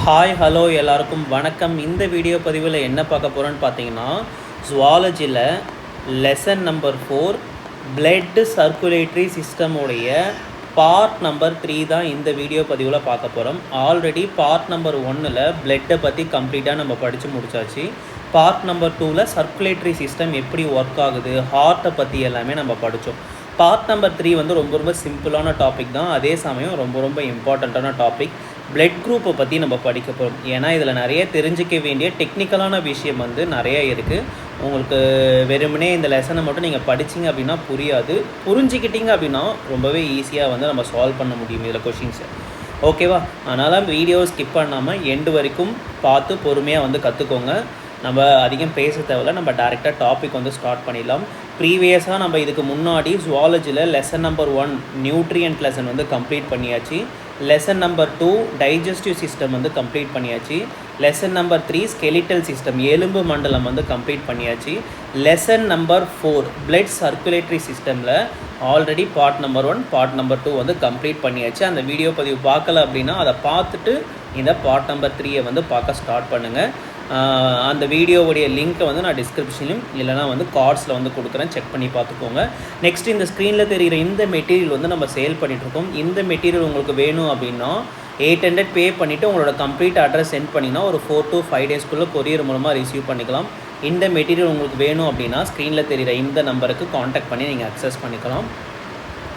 Hi hello எல்லாருக்கும் வணக்கம். இந்த வீடியோ பதிவில் என்ன பார்க்க போகிறோன்னு பார்த்தீங்கன்னா, ஜுவாலஜியில் லெசன் நம்பர் 4 பிளட் சர்க்குலேட்டரி சிஸ்டமுடைய பார்ட் நம்பர் 3 தான் இந்த வீடியோ பதிவில் பார்க்க போகிறோம். ஆல்ரெடி பார்ட் நம்பர் 1ல் பிளட்டை பற்றி கம்ப்ளீட்டாக நம்ம படித்து முடிச்சாச்சு. பார்ட் நம்பர் 2ல் சர்க்குலேட்டரி சிஸ்டம் எப்படி ஒர்க் ஆகுது, ஹார்ட்டை பற்றி எல்லாமே நம்ம படித்தோம். பார்ட் நம்பர் 3 வந்து ரொம்ப சிம்பிளான டாபிக் தான், அதே சமயம் ரொம்ப இம்பார்ட்டண்ட்டான டாபிக். பிளட் குரூப்பை பற்றி நம்ம படிக்க போகிறோம். ஏன்னா இதில் நிறைய தெரிஞ்சிக்க வேண்டிய டெக்னிக்கலான விஷயம் வந்து நிறைய இருக்குது. உங்களுக்கு வெறுமனே இந்த லெசனை மட்டும் நீங்கள் படிச்சிங்க அப்படின்னா புரியாது. புரிஞ்சிக்கிட்டிங்க அப்படின்னா ரொம்பவே ஈஸியாக வந்து நம்ம சால்வ் பண்ண முடியும் இதில் கொஷின்ஸை. ஓகேவா? அதனால் வீடியோ ஸ்கிப் பண்ணாமல் எண்டு வரைக்கும் பார்த்து பொறுமையாக வந்து கற்றுக்கோங்க. நம்ம அதிகம் பேச தேவையில்ல, நம்ம டேரெக்டாக டாபிக் வந்து ஸ்டார்ட் பண்ணிடலாம். ப்ரீவியஸாக நம்ம இதுக்கு முன்னாடி ஜுவாலஜியில் லெசன் நம்பர் 1 நியூட்ரியன்ட் லெசன் வந்து கம்ப்ளீட் பண்ணியாச்சு. லெசன் நம்பர் 2 டைஜஸ்டிவ் சிஸ்டம் வந்து கம்ப்ளீட் பண்ணியாச்சு. லெசன் நம்பர் 3 ஸ்கெலிட்டல் சிஸ்டம் எலும்பு மண்டலம் வந்து கம்ப்ளீட் பண்ணியாச்சு. லெசன் நம்பர் 4 பிளட் சர்க்குலேட்டரி சிஸ்டமில் already part number 1 part number 2 வந்து கம்ப்ளீட் பண்ணியாச்சு. அந்த வீடியோ பதிவு பார்க்கல அப்படின்னா அதை பார்த்துட்டு இந்த பார்ட் நம்பர் 3 வந்து பார்க்க ஸ்டார்ட் பண்ணுங்கள். அந்த வீடியோவுடைய லிங்க்கை வந்து நான் டிஸ்கிரிப்ஷன்லையும் இல்லைனா வந்து கார்ட்ஸில் வந்து கொடுக்குறேன், செக் பண்ணி பார்த்துக்கோங்க. நெக்ஸ்ட் இந்த ஸ்க்ரீனில் தெரிகிற இந்த மெட்டீரியல் வந்து நம்ம சேல் பண்ணிகிட்ருக்கோம். இந்த மெட்டீரியல் உங்களுக்கு வேணும் அப்படின்னா 800 பே பண்ணிவிட்டு உங்களோட கம்ப்ளீட் அட்ரஸ் சென்ட் பண்ணிங்கன்னா ஒரு 4 to 5 டேஸ்க்குள்ளே கொரியர் மூலமாக ரிசீவ் பண்ணிக்கலாம். இந்த மெட்டீரியல் உங்களுக்கு வேணும் அப்படின்னா ஸ்க்ரீனில் தெரிகிற இந்த நம்பருக்கு காண்டாக்ட் பண்ணி நீங்கள் அக்சஸ் பண்ணிக்கலாம்.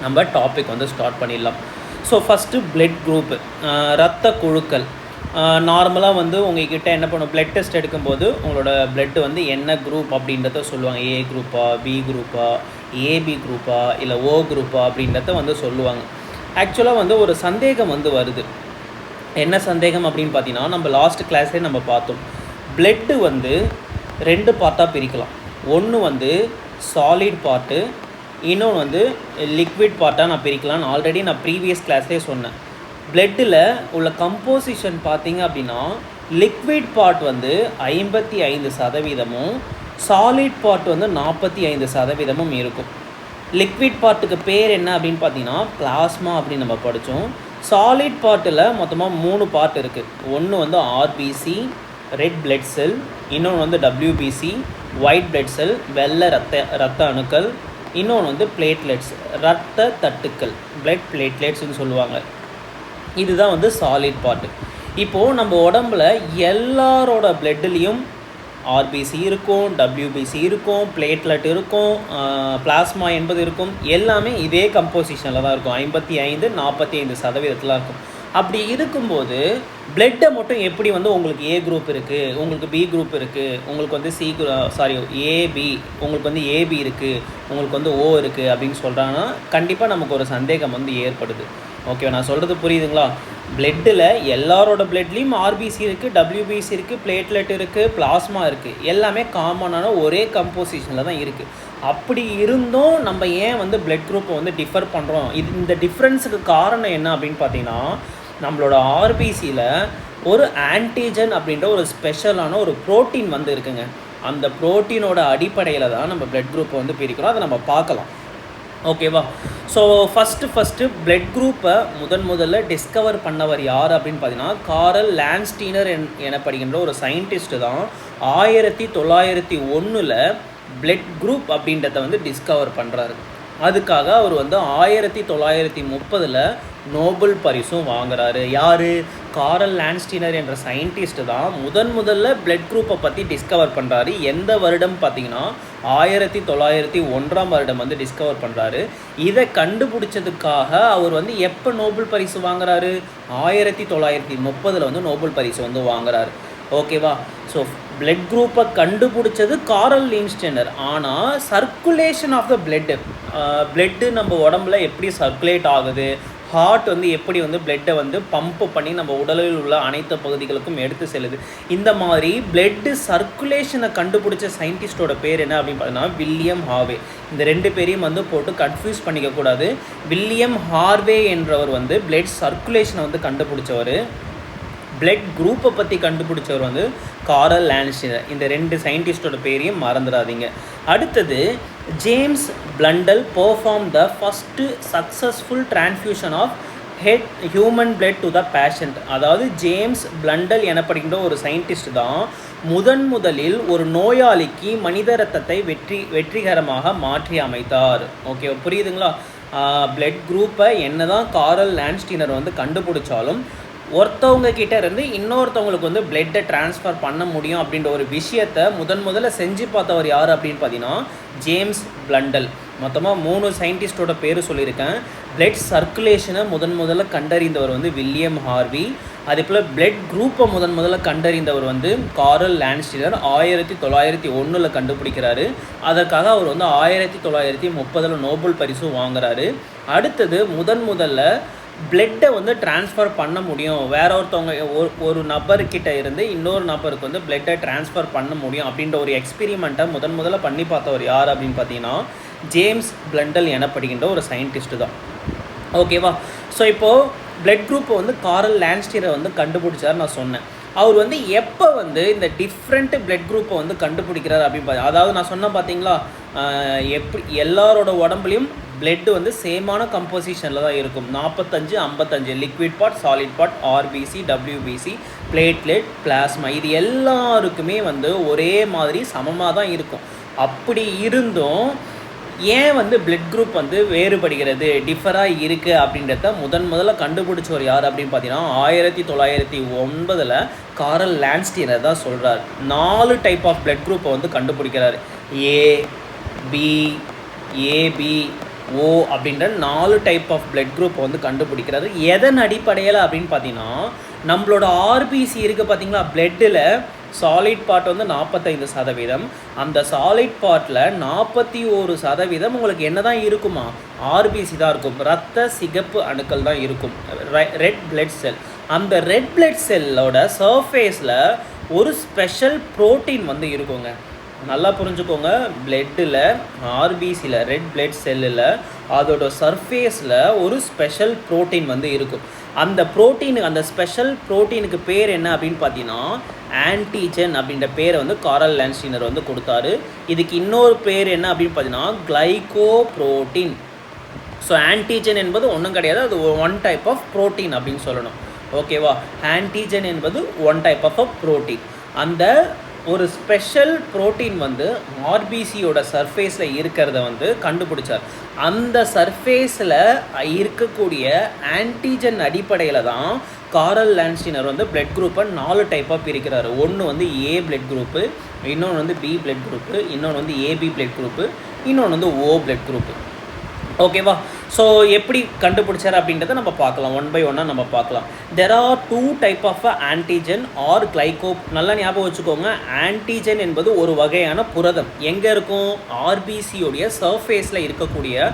நம்ம டாபிக் வந்து ஸ்டார்ட் பண்ணிடலாம். ஸோ ஃபஸ்ட்டு பிளட் குரூப்பு, இரத்த குழுக்கள். நார்மலாக வந்து உங்கள்கிட்ட என்ன பண்ணும், பிளட் டெஸ்ட் எடுக்கும்போது உங்களோட பிளட்டு வந்து என்ன குரூப் அப்படின்றத சொல்லுவாங்க. ஏ குரூப்பா, பி குரூப்பா, ஏபி குரூப்பா, இல்லை ஓ குரூப்பா அப்படின்றத வந்து சொல்லுவாங்க. ஆக்சுவலாக வந்து ஒரு சந்தேகம் வந்து வருது. என்ன சந்தேகம் அப்படின்னு பார்த்தீங்கன்னா, நம்ம லாஸ்ட் கிளாஸே நம்ம பார்த்தோம். பிளட்டு வந்து 2 பார்ட்டாக பிரிக்கலாம். ஒன்று வந்து சாலிட் பார்ட்டு, இன்னொன்று வந்து லிக்விட் பார்ட்டாக நான் பிரிக்கலான்னு ஆல்ரெடி நான் ப்ரீவியஸ் கிளாஸ்லேயே சொன்னேன். பிளட்டில் உள்ள கம்போசிஷன் பார்த்திங்க அப்படின்னா லிக்விட் பார்ட் வந்து 55%, சாலிட் பார்ட் வந்து 45% இருக்கும். லிக்விட் பார்ட்டுக்கு பேர் என்ன அப்படின்னு பார்த்தீங்கன்னா பிளாஸ்மா அப்படின்னு நம்ம படித்தோம். சாலிட் பார்ட்டில் மொத்தமாக 3 பார்ட் இருக்குது. ஒன்று வந்து ஆர்பிசி ரெட் பிளட் செல், இன்னொன்று வந்து டபிள்யூபிசி ஒயிட் பிளட் செல் வெள்ளை ரத்த அணுக்கள், இன்னொன்று வந்து பிளேட்லெட்ஸ் இரத்த தட்டுக்கள் பிளட் பிளேட்லெட்ஸ்னு சொல்லுவாங்க. இதுதான் வந்து சாலிட் பார்ட்டு. இப்போது நம்ம உடம்புல எல்லாரோட பிளட்லேயும் ஆர்பிசி இருக்கும், டபிள்யூபிசி இருக்கும், பிளேட்லெட் இருக்கும், பிளாஸ்மா என்பது இருக்கும். எல்லாமே இதே கம்போசிஷனில் தான் இருக்கும். 55-45% இருக்கும். அப்படி இருக்கும்போது பிளட்டை மட்டும் எப்படி வந்து உங்களுக்கு ஏ குரூப் இருக்குது, உங்களுக்கு பி குரூப் இருக்குது, உங்களுக்கு வந்து ஏபி, உங்களுக்கு வந்து ஏபி இருக்குது, உங்களுக்கு வந்து ஓ இருக்குது அப்படின்னு சொல்கிறாங்கன்னா கண்டிப்பாக நமக்கு ஒரு சந்தேகம் வந்து ஏற்படுது. ஓகே, நான் சொல்கிறது புரியுதுங்களா? பிளட்டில் எல்லாரோட பிளட்லேயும் ஆர்பிசி இருக்குது, டபிள்யூபிசி இருக்குது, பிளேட்லெட் இருக்குது, பிளாஸ்மா இருக்குது. எல்லாமே காமனான ஒரே கம்போசிஷனில் தான் இருக்குது. அப்படி இருந்தும் நம்ம ஏன் வந்து பிளட் குரூப்பை வந்து டிஃபர் பண்ணுறோம்? இந்த டிஃப்ரென்ஸுக்கு காரணம் என்ன அப்படின்னு பார்த்தீங்கன்னா, நம்மளோட ஆர்பிசியில் ஒரு ஆன்டிஜன் அப்படின்ற ஒரு ஸ்பெஷலான ஒரு ப்ரோட்டீன் வந்து இருக்குங்க. அந்த ப்ரோட்டீனோட அடிப்படையில் தான் நம்ம பிளட் குரூப்பை வந்து பிரிக்கிறோம். அதை நம்ம பார்க்கலாம். ஓகேவா? ஸோ ஃபஸ்ட்டு பிளட் குரூப்பை முதல்ல டிஸ்கவர் பண்ணவர் யார் அப்படின்னு பார்த்தீங்கன்னா காரல் லான்ஸ்டீனர் எனப்படுகின்ற ஒரு சயின்டிஸ்ட்டு தான் 1901 பிளட் குரூப் அப்படின்றத வந்து டிஸ்கவர் பண்ணுறாரு. அதுக்காக அவர் வந்து 1930 நோபல் பரிசும் வாங்குறாரு. யார்? காரல் லான்ஸ்டீனர் என்ற சயின்டிஸ்ட்டு தான் முதல்ல பிளட் குரூப்பை பற்றி டிஸ்கவர் பண்ணுறாரு. எந்த வருடம் பார்த்தீங்கன்னா 1901 வந்து டிஸ்கவர் பண்ணுறாரு. இதை கண்டுபிடிச்சதுக்காக அவர் வந்து எப்போ நோபல் பரிசு வாங்குறாரு? 1930 வந்து நோபல் பரிசு வந்து வாங்குறாரு. ஓகேவா? ஸோ பிளட் குரூப்பை கண்டுபிடிச்சது காரல் லான்ஸ்டீனர். ஆனால் சர்க்குலேஷன் ஆஃப் த பிளட்டு நம்ம உடம்புல எப்படி சர்க்குலேட் ஆகுது, ஹார்ட் வந்து எப்படி வந்து பிளட்டை வந்து பம்ப் பண்ணி நம்ம உடலில் உள்ள அனைத்து பகுதிகளுக்கும் எடுத்து செல்லுது, இந்த மாதிரி பிளட்டு சர்க்குலேஷனை கண்டுபிடிச்ச சயின்டிஸ்டோட பேர் என்ன அப்படின்னு பார்த்தீங்கன்னா வில்லியம் ஹார்வே. இந்த 2 பேரையும் வந்து போட்டு கன்ஃபியூஸ் பண்ணிக்கக்கூடாது. வில்லியம் ஹார்வே என்றவர் வந்து பிளட் சர்க்குலேஷனை வந்து கண்டுபிடிச்சவர். பிளட் குரூப்பை பற்றி கண்டுபிடிச்சவர் வந்து காரல் லான்ஸ்டீனர். இந்த 2 சயின்டிஸ்டோட பேரையும் மறந்துடாதீங்க. அடுத்தது James Blundell perform the first successful transfusion of human blood to the patient. அதாவது ஜேம்ஸ் பிளண்டல் எனப்படுகின்ற ஒரு சயின்டிஸ்ட் தான் முதலில் ஒரு நோயாளிக்கு மனித இரத்தத்தை வெற்றிகரமாக மாற்றி அமைத்தார். ஓகே, புரியுதுங்களா? பிளட் குரூப்பை என்ன தான் காரல் லான்ஸ்டீனர் வந்து கண்டுபிடிச்சாலும் ஒருத்தவங்க கிட்டே இருந்து இன்னொருத்தவங்களுக்கு வந்து பிளட்டை ட்ரான்ஸ்ஃபர் பண்ண முடியும் அப்படின்ற ஒரு விஷயத்தை முதல்ல செஞ்சு பார்த்தவர் யார் அப்படின்னு பார்த்தீங்கன்னா ஜேம்ஸ் பிளண்டல். மொத்தமாக 3 சயின்டிஸ்டோட பேர் சொல்லியிருக்கேன். பிளட் சர்க்குலேஷனை முதல்ல கண்டறிந்தவர் வந்து வில்லியம் ஹார்வி. அதே போல் பிளட் குரூப்பை முதல்ல கண்டறிந்தவர் வந்து காரல் லான்ஸ்டீனர் 1901 கண்டுபிடிக்கிறாரு. அதற்காக அவர் வந்து 1930 நோபல் பரிசு வாங்குறாரு. அடுத்தது முதல்ல பிளட்டை வந்து ட்ரான்ஸ்ஃபர் பண்ண முடியும், வேற ஒருத்தவங்க ஒரு நபர்கிட்ட இருந்து இன்னொரு நபருக்கு வந்து பிளட்டை ட்ரான்ஸ்ஃபர் பண்ண முடியும் அப்படின்ற ஒரு எக்ஸ்பெரிமெண்ட்டை முதல்ல பண்ணி பார்த்தவர் யார் அப்படின்னு பார்த்தீங்கன்னா ஜேம்ஸ் பிளண்டல் எனப்படுகின்ற ஒரு சயின்டிஸ்ட்டு தான். ஓகேவா? ஸோ இப்போது பிளட் குரூப்பை வந்து காரல் லான்ஸ்டீனர் வந்து கண்டுபிடிச்சார் நான் சொன்னேன். அவர் வந்து எப்போ வந்து இந்த டிஃப்ரெண்ட் பிளட் குரூப்பை வந்து கண்டுபிடிக்கிறார் அப்படின்னு பார்த்தீங்க. அதாவது நான் சொன்னேன் பார்த்தீங்களா, எப்படி எல்லாரோட உடம்புலையும் பிளட் வந்து சேமான கம்போசிஷனில் தான் இருக்கும். 45-55 liquid part, solid part, RBC, WBC, platelet, plasma, இது எல்லாருக்குமே வந்து ஒரே மாதிரி சமமாக தான் இருக்கும். அப்படி இருந்தும் ஏன் வந்து பிளட் குரூப் வந்து வேறுபடுகிறது, டிஃபராக இருக்குது அப்படின்றத முதல்ல கண்டுபிடிச்சவர் யார் அப்படின்னு பார்த்தீங்கன்னா 1909 காரல் லான்ஸ்டீனர் தான் சொல்கிறார். 4 டைப் ஆஃப் பிளட் குரூப்பை வந்து கண்டுபிடிக்கிறார். ஏபி ஓ அப்படின்ற 4 டைப் ஆஃப் பிளட் குரூப் வந்து கண்டுபிடிக்கிறாரு. எதன் அடிப்படையில் அப்படின்னு பார்த்தீங்கன்னா நம்மளோட ஆர்பிசி இருக்குது பார்த்தீங்களா, பிளட்டில் சாலிட் பார்ட் வந்து 45%, அந்த சாலிட் பார்ட்டில் 41% உங்களுக்கு என்ன தான் இருக்குமா, ஆர்பிசி தான் இருக்கும், இரத்த சிகப்பு அணுக்கள் தான் இருக்கும், ரெட் பிளட் செல். அந்த ரெட் பிளட் செல்லோட சர்ஃபேஸில் ஒரு ஸ்பெஷல் ப்ரோட்டீன் வந்து இருக்குங்க. நல்லா புரிஞ்சுக்கோங்க, பிளட்டில் ஆர்பிசியில் ரெட் பிளட் செல்லில் அதோட சர்ஃபேஸில் ஒரு ஸ்பெஷல் ப்ரோட்டீன் வந்து இருக்கும். அந்த ப்ரோட்டீனுக்கு, அந்த ஸ்பெஷல் ப்ரோட்டீனுக்கு பேர் என்ன அப்படின்னு பார்த்தீங்கன்னா ஆன்டிஜன் அப்படின்ற பேரை வந்து காரல் லான்ஸ்டீனர் வந்து கொடுத்தாரு. இதுக்கு இன்னொரு பேர் என்ன அப்படின்னு பார்த்தீங்கன்னா கிளைகோப்ரோட்டீன். ஸோ ஆன்டிஜன் என்பது ஒன்றும் கிடையாது, அது 1 டைப் ஆஃப் ப்ரோட்டீன் அப்படின்னு சொல்லணும். ஓகேவா? ஆன்டிஜன் என்பது 1 டைப் ஆஃப் ப்ரோட்டீன். அந்த ஒரு ஸ்பெஷல் ப்ரோட்டீன் வந்து ஆர்பிசியோட சர்ஃபேஸில் இருக்கிறத வந்து கண்டுபிடிச்சார். அந்த சர்ஃபேஸில் இருக்கக்கூடிய ஆன்டிஜன் அடிப்படையில் தான் காரல் லான்ஸ்டீனர் வந்து பிளட் குரூப்பை 4 டைப்பாக பிரிக்கிறார். ஒன்று வந்து ஏ பிளட் குரூப்பு, இன்னொன்று வந்து பி பிளட் குரூப்பு, இன்னொன்று வந்து ஏபி பிளட் குரூப்பு, இன்னொன்று வந்து ஓ பிளட் குரூப்பு. ஓகேவா? ஸோ எப்படி கண்டுபிடிச்சார் அப்படின்றத நம்ம பார்க்கலாம், 1 by 1 நம்ம பார்க்கலாம். There are 2 type of antigen are நல்லா ஞாபகம் வச்சுக்கோங்க. ஆன்டிஜன் என்பது ஒரு வகையான புரதம். எங்கே இருக்கும்? ஆர்பிசியோடைய சர்ஃபேஸில் இருக்கக்கூடிய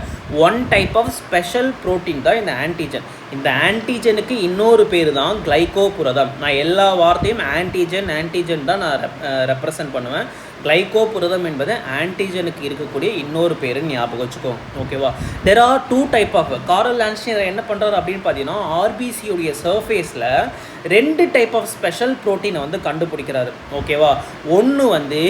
1 டைப் ஆஃப் ஸ்பெஷல் ப்ரோட்டீன் தான் இந்த ஆன்டிஜன். இந்த ஆன்டிஜனுக்கு இன்னொரு பேர் தான் கிளைகோபுரதம். நான் எல்லா வார்த்தையும் ஆன்டிஜன் தான் நான் ரெப்ரசன்ட் பண்ணுவேன். கிளைகோபுரதம் என்பது ஆன்டிஜனுக்கு இருக்கக்கூடிய இன்னொரு பேருன்னு ஞாபகம் வச்சுக்கோங்க. ஓகேவா? There are 2 type of. Karl Landsteiner என்ன பண்ணுறாரு அப்படின்னு பார்த்தீங்கன்னா ஆர்பிசியோடைய சர்ஃபேஸில் 2 டைப் ஆஃப் ஸ்பெஷல் ப்ரோட்டீனை வந்து கண்டுபிடிக்கிறாரு. ஓகேவா? ஒன்று வந்து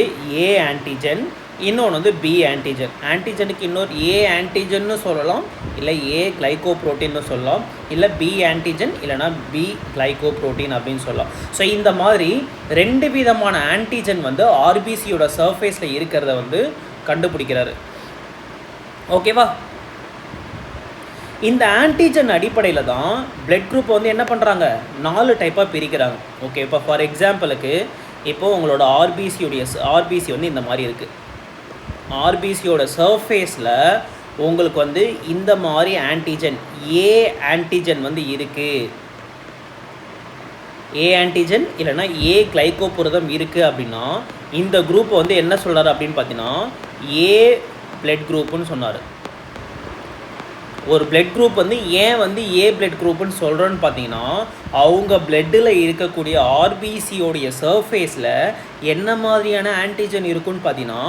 ஏ ஆன்டிஜன், இன்னொன்று வந்து பி ஆன்டிஜன். ஆன்டிஜனுக்கு இன்னொரு ஏ ஆன்டிஜன்னு சொல்லலாம், இல்லை ஏ கிளைகோப்ரோட்டீன்னு சொல்லலாம், இல்லை பி ஆன்டிஜன் இல்லைனா பி கிளைகோப்ரோட்டீன் அப்படின்னு சொல்லலாம். ஸோ இந்த மாதிரி 2 விதமான ஆன்டிஜன் வந்து ஆர்பிசியோட சர்ஃபேஸில் இருக்கிறத வந்து கண்டுபிடிக்கிறாரு. ஓகேவா? இந்த ஆன்டிஜன் அடிப்படையில் தான் பிளட் குரூப் வந்து என்ன பண்ணுறாங்க, 4 டைப்பாக பிரிக்கிறாங்க. ஓகே, இப்போ ஃபார் எக்ஸாம்பிளுக்கு இப்போது உங்களோட ஆர்பிசி வந்து இந்த மாதிரி இருக்குது. ஆர்பிசியோட சர்ஃபேஸில் உங்களுக்கு வந்து இந்த மாதிரி ஆன்டிஜன் ஏ ஆன்டிஜன் வந்து இருக்குது. ஏ ஆன்டிஜன் இல்லைனா ஏ கிளைகோபுரதம் இருக்குது அப்படின்னா இந்த குரூப்பை வந்து என்ன சொல்கிறார் அப்படின்னு பார்த்தீங்கன்னா ஏ பிளட் குரூப்புன்னு சொன்னார். ஒரு பிளட் குரூப் வந்து ஏன் வந்து ஏ பிளட் குரூப்புன்னு சொல்கிறோன்னு பார்த்தீங்கன்னா அவங்க பிளட்டில் இருக்கக்கூடிய ஆர்பிசியோடைய சர்ஃபேஸில் என்ன மாதிரியான ஆன்டிஜன் இருக்குன்னு பார்த்தீங்கன்னா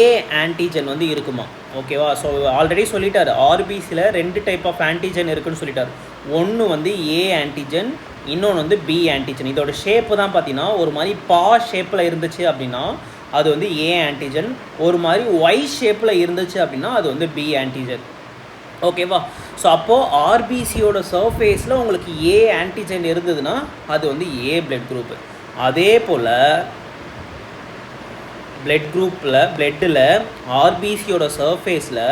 ஏ ஆன்டிஜன் வந்து இருக்குமா. ஓகேவா? ஸோ ஆல்ரெடி சொல்லிட்டார், ஆர்பிசியில் 2 டைப் ஆஃப் ஆன்டிஜன் இருக்குன்னு சொல்லிட்டார். ஒன்று வந்து ஏ ஆன்டிஜன், இன்னொன்று வந்து பி ஆன்டிஜன். இதோட ஷேப்பு தான் பார்த்தீங்கன்னா ஒரு மாதிரி ஷேப்பில் இருந்துச்சு அப்படின்னா அது வந்து ஏ ஆன்டிஜன், ஒரு மாதிரி ஒய் ஷேப்பில் இருந்துச்சு அப்படின்னா அது வந்து பி ஆன்டிஜன். ஓகேவா? ஸோ அப்போது ஆர்பிசியோட சர்ஃபேஸில் உங்களுக்கு ஏ ஆன்டிஜன் இருந்ததுன்னா அது வந்து ஏ பிளட் குரூப்பு. அதே போல் பிளட்டில் ஆர்பிசியோட சர்ஃபேஸில்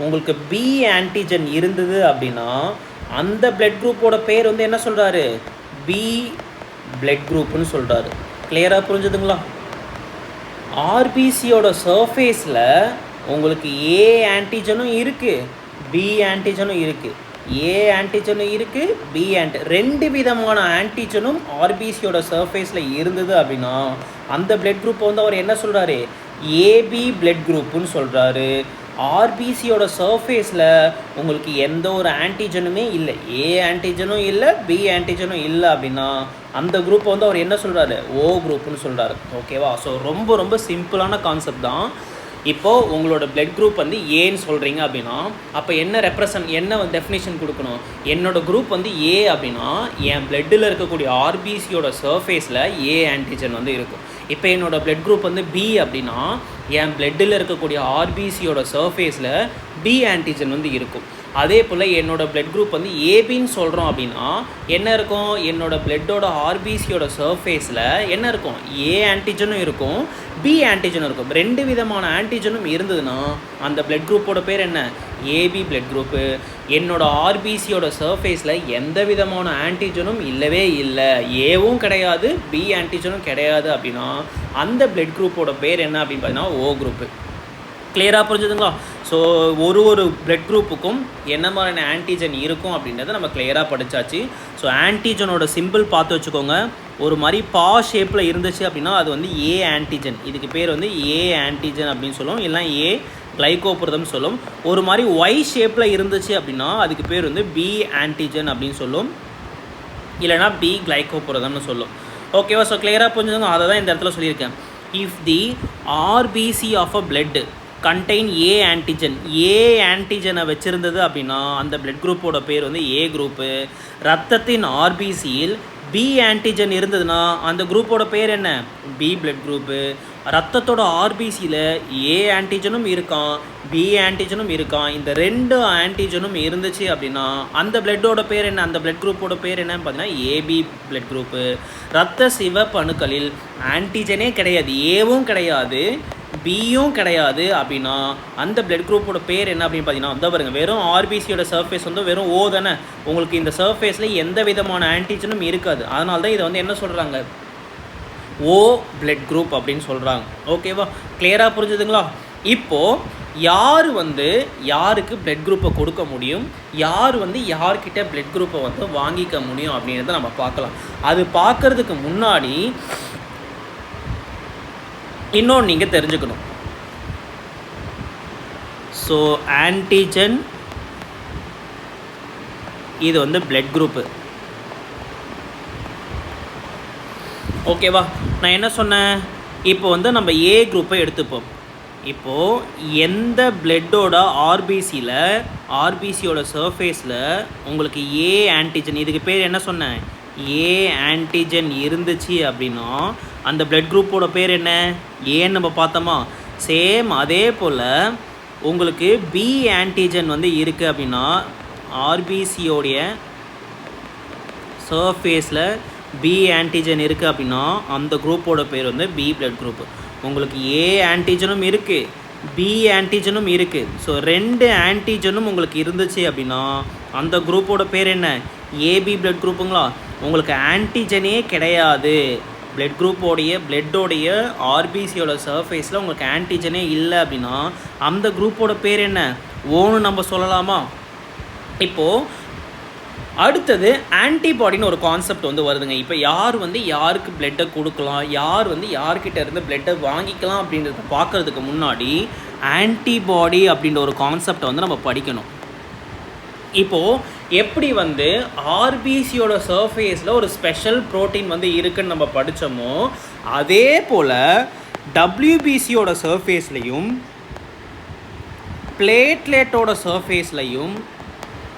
உங்களுக்கு பி ஆன்டிஜன் இருந்தது அப்படின்னா அந்த பிளட் குரூப்போட பேர் வந்து என்ன சொல்கிறாரு, பி பிளட் குரூப்புன்னு சொல்கிறாரு. கிளியராக புரிஞ்சுதுங்களா? ஆர்பிசியோட சர்ஃபேஸில் உங்களுக்கு ஏ ஆன்டிஜனும் இருக்குது, பி ஆன்டிஜனும் இருக்குது. ஏ ஆன்டிஜனும் இருக்குது, பி ரெண்டு விதமான ஆன்டிஜனும் ஆர்பிசியோட சர்ஃபேஸில் இருந்தது அப்படின்னா அந்த பிளட் குரூப்பை வந்து அவர் என்ன சொல்கிறாரு, ஏபி பிளட் குரூப்புன்னு சொல்கிறாரு. ஆர்பிசியோட சர்ஃபேஸில் உங்களுக்கு எந்த ஒரு ஆன்டிஜனுமே இல்லை, ஏ ஆன்டிஜனும் இல்லை, பி ஆன்டிஜனும் இல்லை அப்படின்னா அந்த குரூப்பை வந்து அவர் என்ன சொல்கிறாரு, ஓ குரூப்புன்னு சொல்கிறாரு. ஓகேவா? ஸோ ரொம்ப ரொம்ப சிம்பிளான கான்செப்ட் தான். இப்போது உங்களோட பிளட் குரூப் வந்து ஏன்னு சொல்கிறீங்க அப்படின்னா அப்போ என்ன டெஃபினேஷன் கொடுக்கணும், என்னோடய குரூப் வந்து ஏ அப்படின்னா என் பிளட்டில் இருக்கக்கூடிய ஆர்பிசியோட சர்ஃபேஸில் ஏ ஆன்டிஜன் வந்து இருக்கும். இப்போ என்னோடய பிளட் குரூப் வந்து பி அப்படின்னா என் பிளட்டில் இருக்கக்கூடிய ஆர்பிசியோட சர்ஃபேஸில் பி ஆன்டிஜன் வந்து இருக்கும். அதே போல் என்னோடய பிளட் குரூப் வந்து ஏபின்னு சொல்கிறோம் அப்படின்னா என்ன இருக்கும், என்னோடய பிளட்டோட ஆர்பிசியோட சர்ஃபேஸில் என்ன இருக்கும், ஏ ஆன்டிஜனும் இருக்கும், பி ஆன்டிஜனும் இருக்கும். ரெண்டு விதமான ஆன்டிஜனும் இருந்ததுன்னா அந்த பிளட் குரூப்போட பேர் என்ன, ஏபி பிளட் குரூப்பு. என்னோடய ஆர்பிசியோட சர்ஃபேஸில் எந்த விதமான ஆன்டிஜனும் இல்லவே இல்லை, ஏவும் கிடையாது, பி ஆன்டிஜனும் கிடையாது அப்படின்னா அந்த பிளட் குரூப்போட பேர் என்ன அப்படின்னு பார்த்தீங்கன்னா ஓ குரூப்பு. கிளியராக புரிஞ்சுதுங்களா? ஸோ ஒரு பிளட் குரூப்புக்கும் என்ன மாதிரியான ஆன்டிஜன் இருக்கும் அப்படின்றத நம்ம கிளியராக படித்தாச்சு. ஸோ ஆன்டிஜனோட சிம்பிள் பார்த்து வச்சுக்கோங்க. ஒரு மாதிரி பா ஷேப்பில் இருந்துச்சு அப்படின்னா அது வந்து ஏ ஆன்டிஜன், இதுக்கு பேர் வந்து ஏ ஆன்டிஜன் அப்படின்னு சொல்லுவோம், இல்லைனா ஏ கிளைகோபுரதம் சொல்லும். ஒரு மாதிரி ஒய் ஷேப்பில் இருந்துச்சு அப்படின்னா அதுக்கு பேர் வந்து பி ஆன்டிஜன் அப்படின்னு சொல்லும், இல்லைனா பி கிளைகோபுரதம்னு சொல்லும். ஓகேவா? ஸோ கிளியராக புரிஞ்சுதுங்க. அதை தான் இந்த இடத்துல சொல்லியிருக்கேன். If the RBC of a blood contain A antigen, A ஆன்டிஜனை வச்சுருந்தது அப்படின்னா அந்த பிளட் குரூப்போட பேர் வந்து ஏ குரூப்பு. ரத்தத்தின் ஆர்பிசியில் பி ஆன்டிஜன் இருந்ததுன்னா அந்த குரூப்போட பேர் என்ன, பி பிளட் குரூப்பு. ரத்தத்தோட ஆர்பிசியில் ஏ ஆன்டிஜனும் இருக்கான், பி ஆன்டிஜனும் இருக்கான். இந்த ரெண்டு ஆன்டிஜனும் இருந்துச்சு அப்படின்னா அந்த பிளட்டோட பேர் என்ன, அந்த பிளட் குரூப்போட பேர் என்னன்னு பார்த்தீங்கன்னா ஏபி பிளட் குரூப்பு. ரத்த சிவப்பு அணுக்களில் ஆன்டிஜனே கிடையாது, ஏவும் கிடையாது, பியும் கிடையாது அப்படின்னா அந்த பிளட் குரூப்போட பேர் என்ன அப்படின்னு பார்த்தீங்கன்னா அந்த பாருங்க, வெறும் ஆர்பிசியோட சர்ஃபேஸ் வந்து வெறும் ஓ தானே, உங்களுக்கு இந்த சர்ஃபேஸில் எந்த விதமான ஆன்டிஜனும் இருக்காது. அதனால தான் இதை வந்து என்ன சொல்கிறாங்க, ஓ பிளட் குரூப் அப்படின்னு சொல்கிறாங்க. ஓகேவா? கிளியராக புரிஞ்சுதுங்களா? இப்போது யார் வந்து யாருக்கு பிளட் குரூப்பை கொடுக்க முடியும், யார் வந்து யார்கிட்ட பிளட் குரூப்பை வந்து வாங்கிக்க முடியும் அப்படின்றத நம்ம பார்க்கலாம். அது பார்க்குறதுக்கு முன்னாடி இன்னொன்று நீங்கள் தெரிஞ்சுக்கணும். ஸோ ஆன்டிஜன் இது வந்து பிளட் குரூப்பு. ஓகேவா? நான் என்ன சொன்னேன், இப்போ வந்து நம்ம ஏ குரூப்பை எடுத்துப்போம். இப்போது எந்த பிளட்டோட ஆர்பிசியோட சர்ஃபேஸில் உங்களுக்கு ஏ ஆன்டிஜன், இதுக்கு பேர் என்ன சொன்னேன், ஏ ஆன்டிஜன் இருந்துச்சு அப்படின்னா அந்த பிளட் குரூப்போட பேர் என்ன, ஏன்னு நம்ம பார்த்தோமா. சேம் அதே போல் உங்களுக்கு பி ஆன்டிஜன் வந்து இருக்குது அப்படின்னா ஆர்பிசியோடைய சர்ஃபேஸில் பி ஆன்டிஜன் இருக்குது அப்படின்னா அந்த குரூப்போட பேர் வந்து பி பிளட் குரூப்பு. உங்களுக்கு ஏ ஆன்டிஜனும் இருக்குது, பி ஆன்டிஜனும் இருக்குது. ஸோ ரெண்டு ஆன்டிஜனும் உங்களுக்கு இருந்துச்சு அப்படின்னா அந்த குரூப்போட பேர் என்ன, ஏபி பிளட் குரூப்புங்களா. உங்களுக்கு ஆன்டிஜனே கிடையாது, பிளட்டோடைய ஆர்பிசியோட சர்ஃபேஸில் உங்களுக்கு ஆன்டிஜனே இல்லை அப்படின்னா அந்த குரூப்போட பேர் என்ன, ஓன்னு நம்ம சொல்லலாமா. இப்போது அடுத்தது ஆன்டிபாடின்னு ஒரு கான்செப்ட் வந்து வருதுங்க. இப்போ யார் வந்து யாருக்கு பிளட்டை கொடுக்கலாம், யார் வந்து யார்கிட்ட இருந்து பிளட்டை வாங்கிக்கலாம் அப்படின்றத பார்க்குறதுக்கு முன்னாடி ஆன்டிபாடி அப்படின்ற ஒரு கான்செப்டை வந்து நம்ம படிக்கணும். இப்போது எப்படி வந்து ஆர்பிசியோட சர்ஃபேஸில் ஒரு ஸ்பெஷல் ப்ரோட்டீன் வந்து இருக்குன்னு நம்ம படித்தோமோ அதே போல் டபிள்யூபிசியோட சர்ஃபேஸ்லையும் பிளேட்லெட்டோட சர்ஃபேஸ்லையும்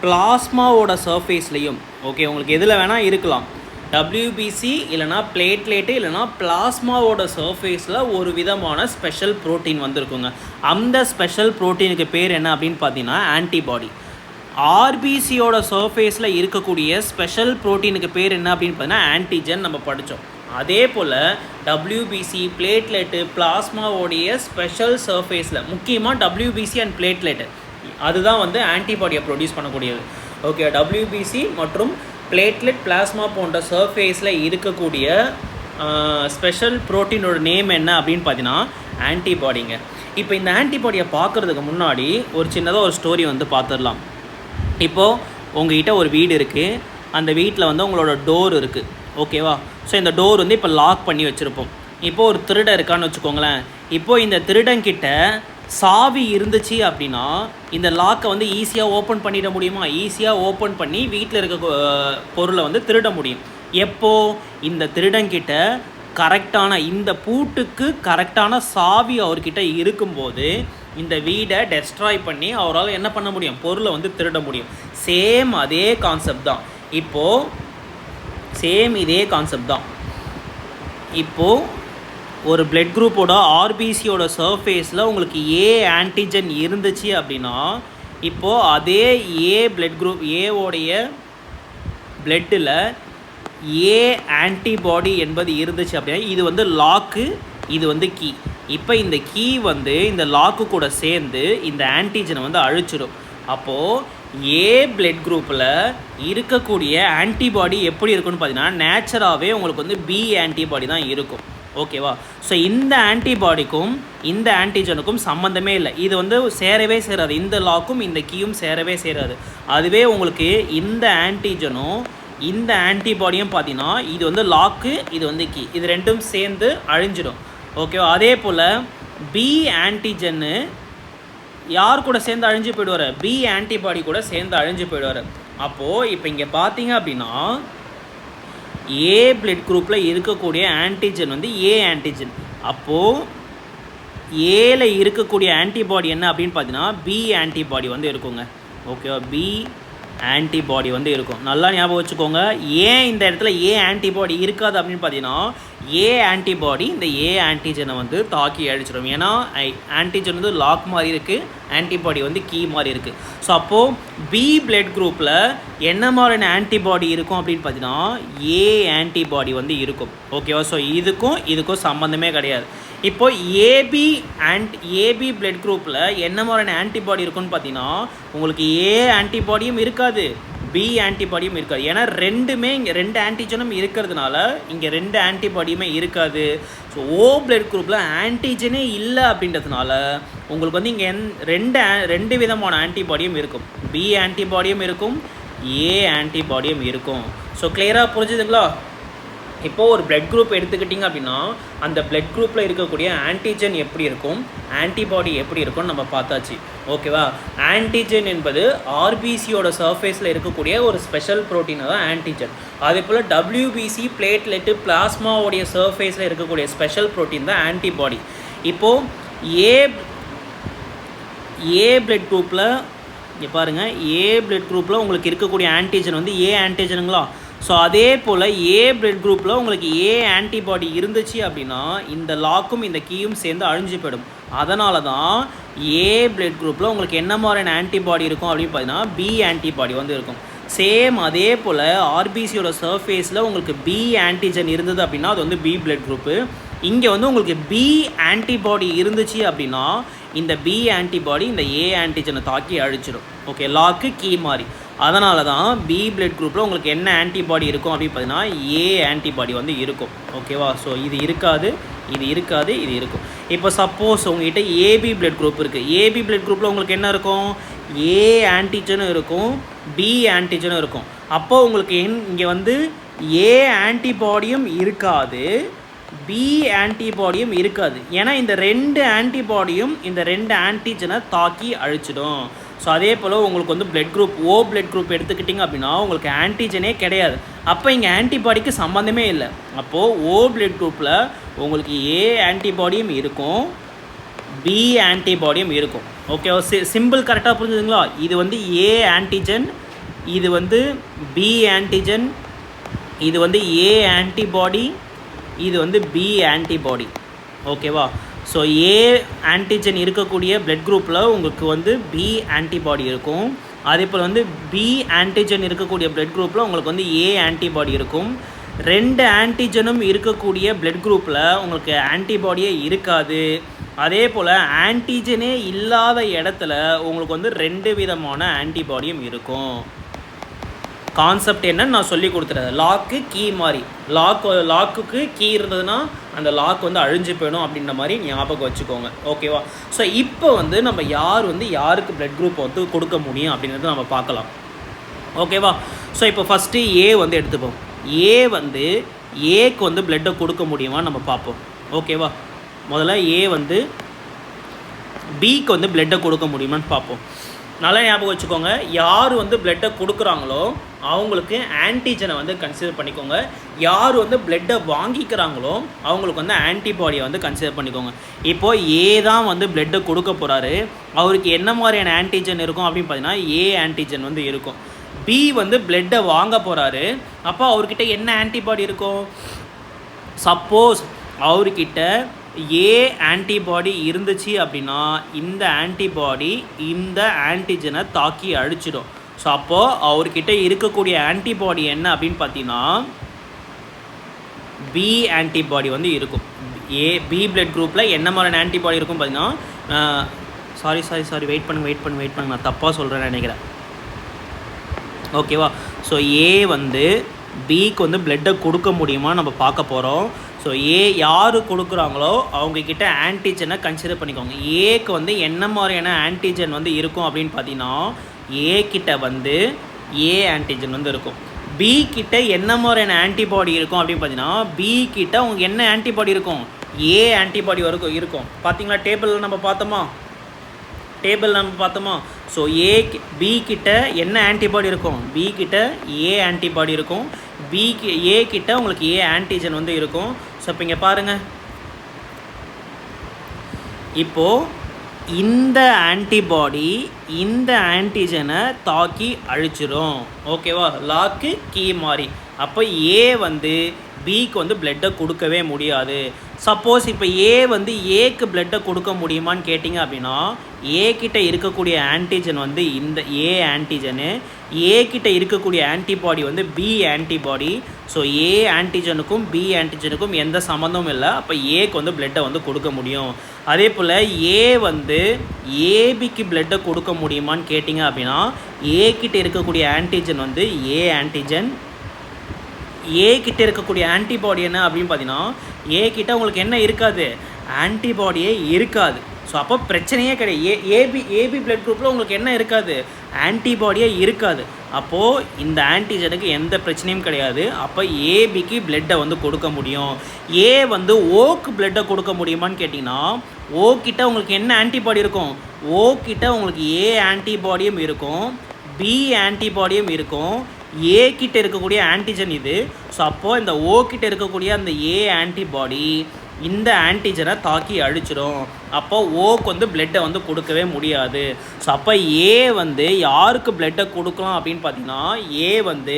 பிளாஸ்மாவோட சர்ஃபேஸ்லையும், ஓகே உங்களுக்கு எதில் வேணால் இருக்கலாம், டபிள்யூபிசி இல்லைனா பிளேட்லெட்டு இல்லைனா பிளாஸ்மாவோட சர்ஃபேஸில் ஒரு விதமான ஸ்பெஷல் ப்ரோட்டீன் வந்துருக்குங்க. அந்த ஸ்பெஷல் ப்ரோட்டீனுக்கு பேர் என்ன அப்படின்னு பார்த்தீங்கன்னா ஆன்டிபாடி. ஆர்பிசியோட சர்ஃபேஸில் இருக்கக்கூடிய ஸ்பெஷல் ப்ரோட்டீனுக்கு பேர் என்ன அப்படின்னு பார்த்தீங்கன்னா ஆன்டிஜன் நம்ம படித்தோம். அதே போல் டபிள்யூபிசி பிளேட்லெட்டு பிளாஸ்மாவோடைய ஸ்பெஷல் சர்ஃபேஸில் முக்கியமாக டபிள்யூபிசி அண்ட் பிளேட்லெட்டு அதுதான் வந்து ஆன்டிபாடியை ப்ரொடியூஸ் பண்ணக்கூடியது. ஓகே, டபிள்யூபிசி மற்றும் பிளேட்லெட் பிளாஸ்மா போன்ற சர்ஃபேஸில் இருக்கக்கூடிய ஸ்பெஷல் ப்ரோட்டீனோட நேம் என்ன அப்படின்னு பார்த்தீங்கன்னா ஆன்டிபாடிங்க. இப்போ இந்த ஆன்டிபாடியை பார்க்குறதுக்கு முன்னாடி ஒரு சின்னதாக ஒரு ஸ்டோரி வந்து பார்த்துடலாம். இப்போது உங்கள்கிட்ட ஒரு வீடு இருக்குது, அந்த வீட்டில் வந்து உங்களோட டோர் இருக்குது. ஓகேவா? ஸோ இந்த டோர் வந்து இப்போ லாக் பண்ணி வச்சுருப்போம். இப்போது ஒரு திருடன் இருக்கான்னு வச்சுக்கோங்களேன். இப்போது இந்த திருடன்கிட்ட சாவி இருந்துச்சு அப்படின்னா இந்த லாக்கை வந்து ஈஸியாக ஓப்பன் பண்ணிட முடியுமா? ஈஸியாக ஓப்பன் பண்ணி வீட்டில் இருக்க பொருளை வந்து திருட முடியும். எப்போது இந்த திருடன்கிட்ட கரெக்டான இந்த பூட்டுக்கு கரெக்டான சாவி அவர்கிட்ட இருக்கும்போது இந்த வீடை டெஸ்ட்ராய் பண்ணி அவரால் என்ன பண்ண முடியும்? பொருளை வந்து திருட முடியும். சேம் அதே கான்செப்ட் தான். இப்போது இதே கான்செப்ட் தான். இப்போது ஒரு பிளட் குரூப்போட ஆர்பிசியோட சர்ஃபேஸில் உங்களுக்கு ஏ ஆன்டிஜன் இருந்துச்சு அப்படின்னா இப்போது அதே ஏ பிளட் குரூப் ஏவோடைய பிளட்டில் ஏ ஆன்டிபாடி என்பது இருந்துச்சு அப்படின்னா இது வந்து லாக்கு, இது வந்து கீ. இப்போ இந்த கீ வந்து இந்த லாக்கு கூட சேர்ந்து இந்த ஆன்டிஜனை வந்து அழிச்சிடும். அப்போது ஏ பிளட் குரூப்பில் இருக்கக்கூடிய ஆன்டிபாடி எப்படி இருக்குன்னு பார்த்தீங்கன்னா நேச்சராகவே உங்களுக்கு வந்து பி ஆன்டிபாடி தான் இருக்கும். ஓகேவா? ஸோ இந்த ஆன்டிபாடிக்கும் இந்த ஆன்டிஜனுக்கும் சம்மந்தமே இல்லை. இது வந்து சேரவே சேராது. இந்த லாக்கும் இந்த கீயும் சேரவே சேராது. அதுவே உங்களுக்கு இந்த ஆன்டிஜனும் இந்த ஆன்டிபாடியும் பார்த்தீங்கன்னா இது வந்து லாக்கு, இது வந்து கீ, இது ரெண்டும் சேர்ந்து அழிஞ்சிடும். ஓகேவா? அதே போல் பி ஆன்டிஜன்னு யார் கூட சேர்ந்து அழிஞ்சு போயிடுவார்? பி ஆன்டிபாடி கூட சேர்ந்து அழிஞ்சு போயிடுவார். அப்போது இப்போ இங்கே பார்த்தீங்க அப்படின்னா ஏ பிளட் குரூப்பில் இருக்கக்கூடிய ஆன்டிஜன் வந்து ஏ ஆன்டிஜன். அப்போது ஏல இருக்கக்கூடிய ஆன்டிபாடி என்ன அப்படின்னு பார்த்தீங்கன்னா பி ஆன்டிபாடி வந்து இருக்குங்க. ஓகேவா? பி ஆன்டிபாடி வந்து இருக்கும். நல்லா ஞாபகம் வச்சுக்கோங்க. ஏன் இந்த இடத்துல ஏ ஆன்டிபாடி இருக்காது அப்படின்னு பார்த்தீங்கன்னா ஏ ஆன்டிபாடி இந்த ஏ ஆன்டிஜனை வந்து தாக்கி அழிச்சிடும். ஏன்னா ஆன்டிஜன் வந்து லாக் மாதிரி இருக்குது, ஆன்டிபாடி வந்து கீ மாதிரி இருக்குது. ஸோ அப்போது பி பிளட் குரூப்பில் என்ன மாதிரியான ஆன்டிபாடி இருக்கும் அப்படின்னு பார்த்தீங்கன்னா ஏ ஆன்டிபாடி வந்து இருக்கும். ஓகேவா? ஸோ இதுக்கும் சம்மந்தமே கிடையாது. இப்போது ஏபி பிளட் குரூப்பில் என்ன மாதிரியான ஆன்டிபாடி இருக்குன்னு பார்த்தீங்கன்னா உங்களுக்கு ஏ ஆன்டிபாடியும் இருக்காது, பி ஆன்டிபாடியும் இருக்காது. ஏன்னா ரெண்டுமே இங்கே ரெண்டு ஆன்டிஜனும் இருக்கிறதுனால இங்கே ரெண்டு ஆன்டிபாடியுமே இருக்காது. ஸோ ஓ பிளட் குரூப்பில் ஆன்டிஜனே இல்லை அப்படின்றதுனால உங்களுக்கு வந்து இங்கே ரெண்டு விதமான ஆன்டிபாடியும் இருக்கும். பி ஆன்டிபாடியும் இருக்கும், ஏ ஆன்டிபாடியும் இருக்கும். ஸோ கிளியராக புரிஞ்சுதுங்களா? இப்போது ஒரு பிளட் குரூப் எடுத்துக்கிட்டிங்க அப்படின்னா அந்த பிளட் குரூப்பில் இருக்கக்கூடிய ஆன்டிஜன் எப்படி இருக்கும், ஆன்டிபாடி எப்படி இருக்கும்னு நம்ம பார்த்தாச்சு. ஓகேவா? ஆன்டிஜன் என்பது ஆர்பிசியோட சர்ஃபேஸில் இருக்கக்கூடிய ஒரு ஸ்பெஷல் ப்ரோட்டீனாக தான் ஆன்டிஜன். அதே போல் டபிள்யூபிசி பிளேட்லெட்டு பிளாஸ்மாவோடைய சர்ஃபேஸில் இருக்கக்கூடிய ஸ்பெஷல் ப்ரோட்டீன் தான் ஆன்டிபாடி. இப்போது ஏ பிளட் குரூப்பில் இங்கே பாருங்கள், ஏ பிளட் குரூப்பில் உங்களுக்கு இருக்கக்கூடிய ஆன்டிஜன் வந்து ஏ ஆன்டிஜனுங்களா? ஸோ அதே போல் ஏ பிளட் குரூப்பில் உங்களுக்கு ஏ ஆன்டிபாடி இருந்துச்சு அப்படின்னா இந்த லாக்கும் இந்த கீயும் சேர்ந்து அழிஞ்சு போயிடும். அதனால தான் ஏ பிளட் குரூப்பில் உங்களுக்கு என்ன மாதிரியான ஆன்டிபாடி இருக்கும் அப்படின்னு பார்த்தீங்கன்னா பி ஆன்டிபாடி வந்து இருக்கும். சேம் அதே போல் ஆர்பிசியோட சர்ஃபேஸில் உங்களுக்கு பி ஆன்டிஜன் இருந்தது அப்படின்னா அது வந்து பி பிளட் குரூப்பு. இங்கே வந்து உங்களுக்கு பி ஆன்டிபாடி இருந்துச்சு அப்படின்னா இந்த பி ஆன்டிபாடி இந்த ஏ ஆன்டிஜனை தாக்கி அழிச்சிடும். ஓகே, லாக்கு கீ மாதிரி. அதனால தான் பி பிளட் குரூப்பில் உங்களுக்கு என்ன ஆன்டிபாடி இருக்கும் அப்படின்னு பார்த்தீங்கன்னா ஏ ஆன்டிபாடி வந்து இருக்கும். ஓகேவா? ஸோ இது இருக்காது, இது இருக்காது, இது இருக்கும். இப்போ சப்போஸ் உங்கள்கிட்ட ஏபி பிளட் குரூப் இருக்குது. ஏபி பிளட் குரூப்பில் உங்களுக்கு என்ன இருக்கும்? ஏ ஆன்டிஜனும் இருக்கும், பி ஆன்டிஜனும் இருக்கும். அப்போது உங்களுக்கு இங்கே வந்து ஏ ஆன்டிபாடியும் இருக்காது, பி ஆன்டிபாடியும் இருக்காது. ஏன்னா இந்த ரெண்டு ஆன்டிபாடியும் இந்த ரெண்டு ஆன்டிஜனை தாக்கி அழிச்சிடும். ஸோ அதே போல் உங்களுக்கு வந்து பிளட் குரூப் ஓ பிளட் குரூப் எடுத்துக்கிட்டிங்க அப்படின்னா உங்களுக்கு ஆன்டிஜனே கிடையாது. அப்போ இங்கே ஆன்டிபாடிக்கு சம்மந்தமே இல்லை. அப்போது ஓ பிளட் குரூப்பில் உங்களுக்கு ஏ ஆன்டிபாடியும் இருக்கும், பி ஆன்டிபாடியும் இருக்கும். ஓகே, சிம்பிள் கரெக்டாக புரிஞ்சுதுங்களா? இது வந்து ஏ ஆன்டிஜன், இது வந்து பி ஆன்டிஜன், இது வந்து ஏ ஆன்டிபாடி, இது வந்து பி ஆன்டிபாடி. ஓகேவா? ஸோ ஏ ஆன்டிஜன் இருக்கக்கூடிய பிளட் குரூப்பில் உங்களுக்கு வந்து பி ஆன்டிபாடி இருக்கும், அதே போல் வந்து பி ஆன்டிஜன் இருக்கக்கூடிய பிளட் குரூப்பில் உங்களுக்கு வந்து ஏ ஆன்டிபாடி இருக்கும். 2 ஆன்டிஜனும் இருக்கக்கூடிய பிளட் குரூப்பில் உங்களுக்கு ஆன்டிபாடியே இருக்காது. அதே போல் ஆன்டிஜனே இல்லாத இடத்துல உங்களுக்கு வந்து 2 விதமான ஆன்டிபாடியும் இருக்கும். கான்செப்ட் என்னன்னு நான் சொல்லி கொடுத்துறேன். லாக்கு கீ மாதிரி, லாக்குக்கு கீ இருந்ததுன்னா அந்த லாக் வந்து அழிஞ்சு போயிடும் அப்படின்ற மாதிரி ஞாபகம் வச்சுக்கோங்க. ஓகேவா? ஸோ இப்போ வந்து நம்ம யாருக்கு பிளட் குரூப் வந்து கொடுக்க முடியும் அப்படின்றத நம்ம பார்க்கலாம். ஓகேவா? ஸோ இப்போ ஃபஸ்ட்டு ஏ வந்து எடுத்துப்போம். ஏ வந்து ஏக்கு வந்து பிளட்டை கொடுக்க முடியுமான்னு நம்ம பார்ப்போம். ஓகேவா? முதல்ல ஏ வந்து பிக்கு வந்து பிளட்டை கொடுக்க முடியுமான்னு பார்ப்போம். நல்லா ஞாபகம் வச்சுக்கோங்க, யார் வந்து பிளட்டை கொடுக்குறாங்களோ அவங்களுக்கு ஆன்டிஜனை வந்து கன்சிடர் பண்ணிக்கோங்க. யார் வந்து பிளட்டை வாங்கிக்கிறாங்களோ அவங்களுக்கு வந்து ஆன்டிபாடியை வந்து கன்சிடர் பண்ணிக்கோங்க. இப்போது ஏ தான் வந்து பிளட்டை கொடுக்க போகிறாரு. அவருக்கு என்ன மாதிரியான ஆன்டிஜன் இருக்கும் அப்படின்னு பார்த்தீங்கன்னா ஏ ஆன்டிஜன் வந்து இருக்கும். பி வந்து பிளட்டை வாங்க போகிறாரு. அப்போ அவர்கிட்ட என்ன ஆன்டிபாடி இருக்கும்? சப்போஸ் அவர்கிட்ட ஏ ஆன்டிபாடி இருந்துச்சு அப்படின்னா இந்த ஆன்டிபாடி இந்த ஆன்டிஜனை தாக்கி அழிச்சிடும். ஸோ அப்போது அவர்கிட்ட இருக்கக்கூடிய ஆன்டிபாடி என்ன அப்படின்னு பார்த்தீங்கன்னா பி ஆன்டிபாடி வந்து இருக்கும். பி பிளட் குரூப்பில் என்ன மாதிரியான ஆன்டிபாடி இருக்கும் பார்த்தீங்கன்னா சாரி வெயிட் பண்ணுங்க நான் தப்பாக சொல்கிறேன்னு நினைக்கிறேன். ஓகேவா? ஸோ ஏ வந்து பிக்கு வந்து பிளட்டை கொடுக்க முடியுமா நம்ம பார்க்க போகிறோம். ஸோ ஏ யார் கொடுக்குறாங்களோ அவங்கக்கிட்ட ஆன்டிஜனை கன்சிடர் பண்ணிக்கோங்க. ஏக்கு வந்து என்ன மாதிரியான ஆன்டிஜன் வந்து இருக்கும் அப்படின்னு பார்த்தீங்கன்னா ஏ கிட்ட வந்து ஏ ஆன்டிஜன் வந்து இருக்கும். பி கிட்ட என்ன மாதிரியான ஆன்டிபாடி இருக்கும் அப்படின்னு பார்த்தீங்கன்னா பி கிட்ட உங்களுக்கு என்ன ஆன்டிபாடி இருக்கும்? ஏ ஆன்டிபாடி வரைக்கும் இருக்கும். பார்த்தீங்களா? டேபிள் நம்ம பார்த்தோமா? ஸோ பி கிட்ட என்ன ஆன்டிபாடி இருக்கும்? பி கிட்ட ஏ ஆன்டிபாடி இருக்கும். ஏ கிட்ட உங்களுக்கு ஏ ஆன்டிஜன் வந்து இருக்கும். ஸோ இப்போ இங்கே பாருங்கள், இப்போது இந்த ஆன்டிபாடி இந்த ஆன்டிஜனை தாக்கி அழிச்சிடும். ஓகேவா? லாக்கு கீ மாதிரி. அப்போ ஏ வந்து பிக்கு வந்து பிளட்டை கொடுக்கவே முடியாது. சப்போஸ் இப்போ ஏ வந்து ஏக்கு பிளட்டை கொடுக்க முடியுமான்னு கேட்டிங்க அப்படின்னா ஏ கிட்ட இருக்கக்கூடிய ஆன்டிஜன் வந்து இந்த ஏ ஆன்டிஜனு, ஏ கிட்ட இருக்கக்கூடிய ஆன்டிபாடி வந்து பி ஆன்டிபாடி. ஸோ ஏ ஆன்டிஜனுக்கும் பி ஆன்டிஜனுக்கும் எந்த சம்மந்தமும் இல்லை. அப்போ ஏக்கு வந்து பிளட்டை வந்து கொடுக்க முடியும். அதே போல் ஏ வந்து ஏபிக்கு பிளட்டை கொடுக்க முடியுமான்னு கேட்டிங்க அப்படின்னா ஏ கிட்ட இருக்கக்கூடிய ஆன்டிஜன் வந்து ஏ ஆன்டிஜன். ஏ கிட்ட இருக்கக்கூடிய ஆன்டிபாடி என்ன அப்படின்னு பார்த்தீங்கன்னா ஏ கிட்ட உங்களுக்கு என்ன இருக்காது? ஆன்டிபாடியே இருக்காது. ஸோ அப்போ பிரச்சனையே கிடையாது. ஏபி பிளட் குரூப்பில் உங்களுக்கு என்ன இருக்காது? ஆன்டிபாடியே இருக்காது. அப்போது இந்த ஆன்டிஜனுக்கு எந்த பிரச்சனையும் கிடையாது. அப்போ ஏபிக்கு பிளட்டை வந்து கொடுக்க முடியும். ஏ வந்து ஓக்கு பிளட்டை கொடுக்க முடியுமான்னு கேட்டிங்கன்னா ஓ கிட்ட உங்களுக்கு என்ன ஆன்டிபாடி இருக்கும்? ஓ கிட்ட உங்களுக்கு ஏ ஆன்டிபாடியும் இருக்கும், பி ஆன்டிபாடியும் இருக்கும். ஏ கிட்ட இருக்கக்கூடிய ஆன்டிஜன் இது. ஸோ அப்போது இந்த ஓ கிட்ட இருக்கக்கூடிய அந்த ஏ ஆன்டிபாடி இந்த ஆன்டிஜனை தாக்கி அழிச்சிடும். அப்போ ஓக்கு வந்து பிளட்டை வந்து கொடுக்கவே முடியாது. ஸோ அப்போ ஏ வந்து யாருக்கு பிளட்டை கொடுக்கலாம் அப்படின்னு பார்த்தீங்கன்னா ஏ வந்து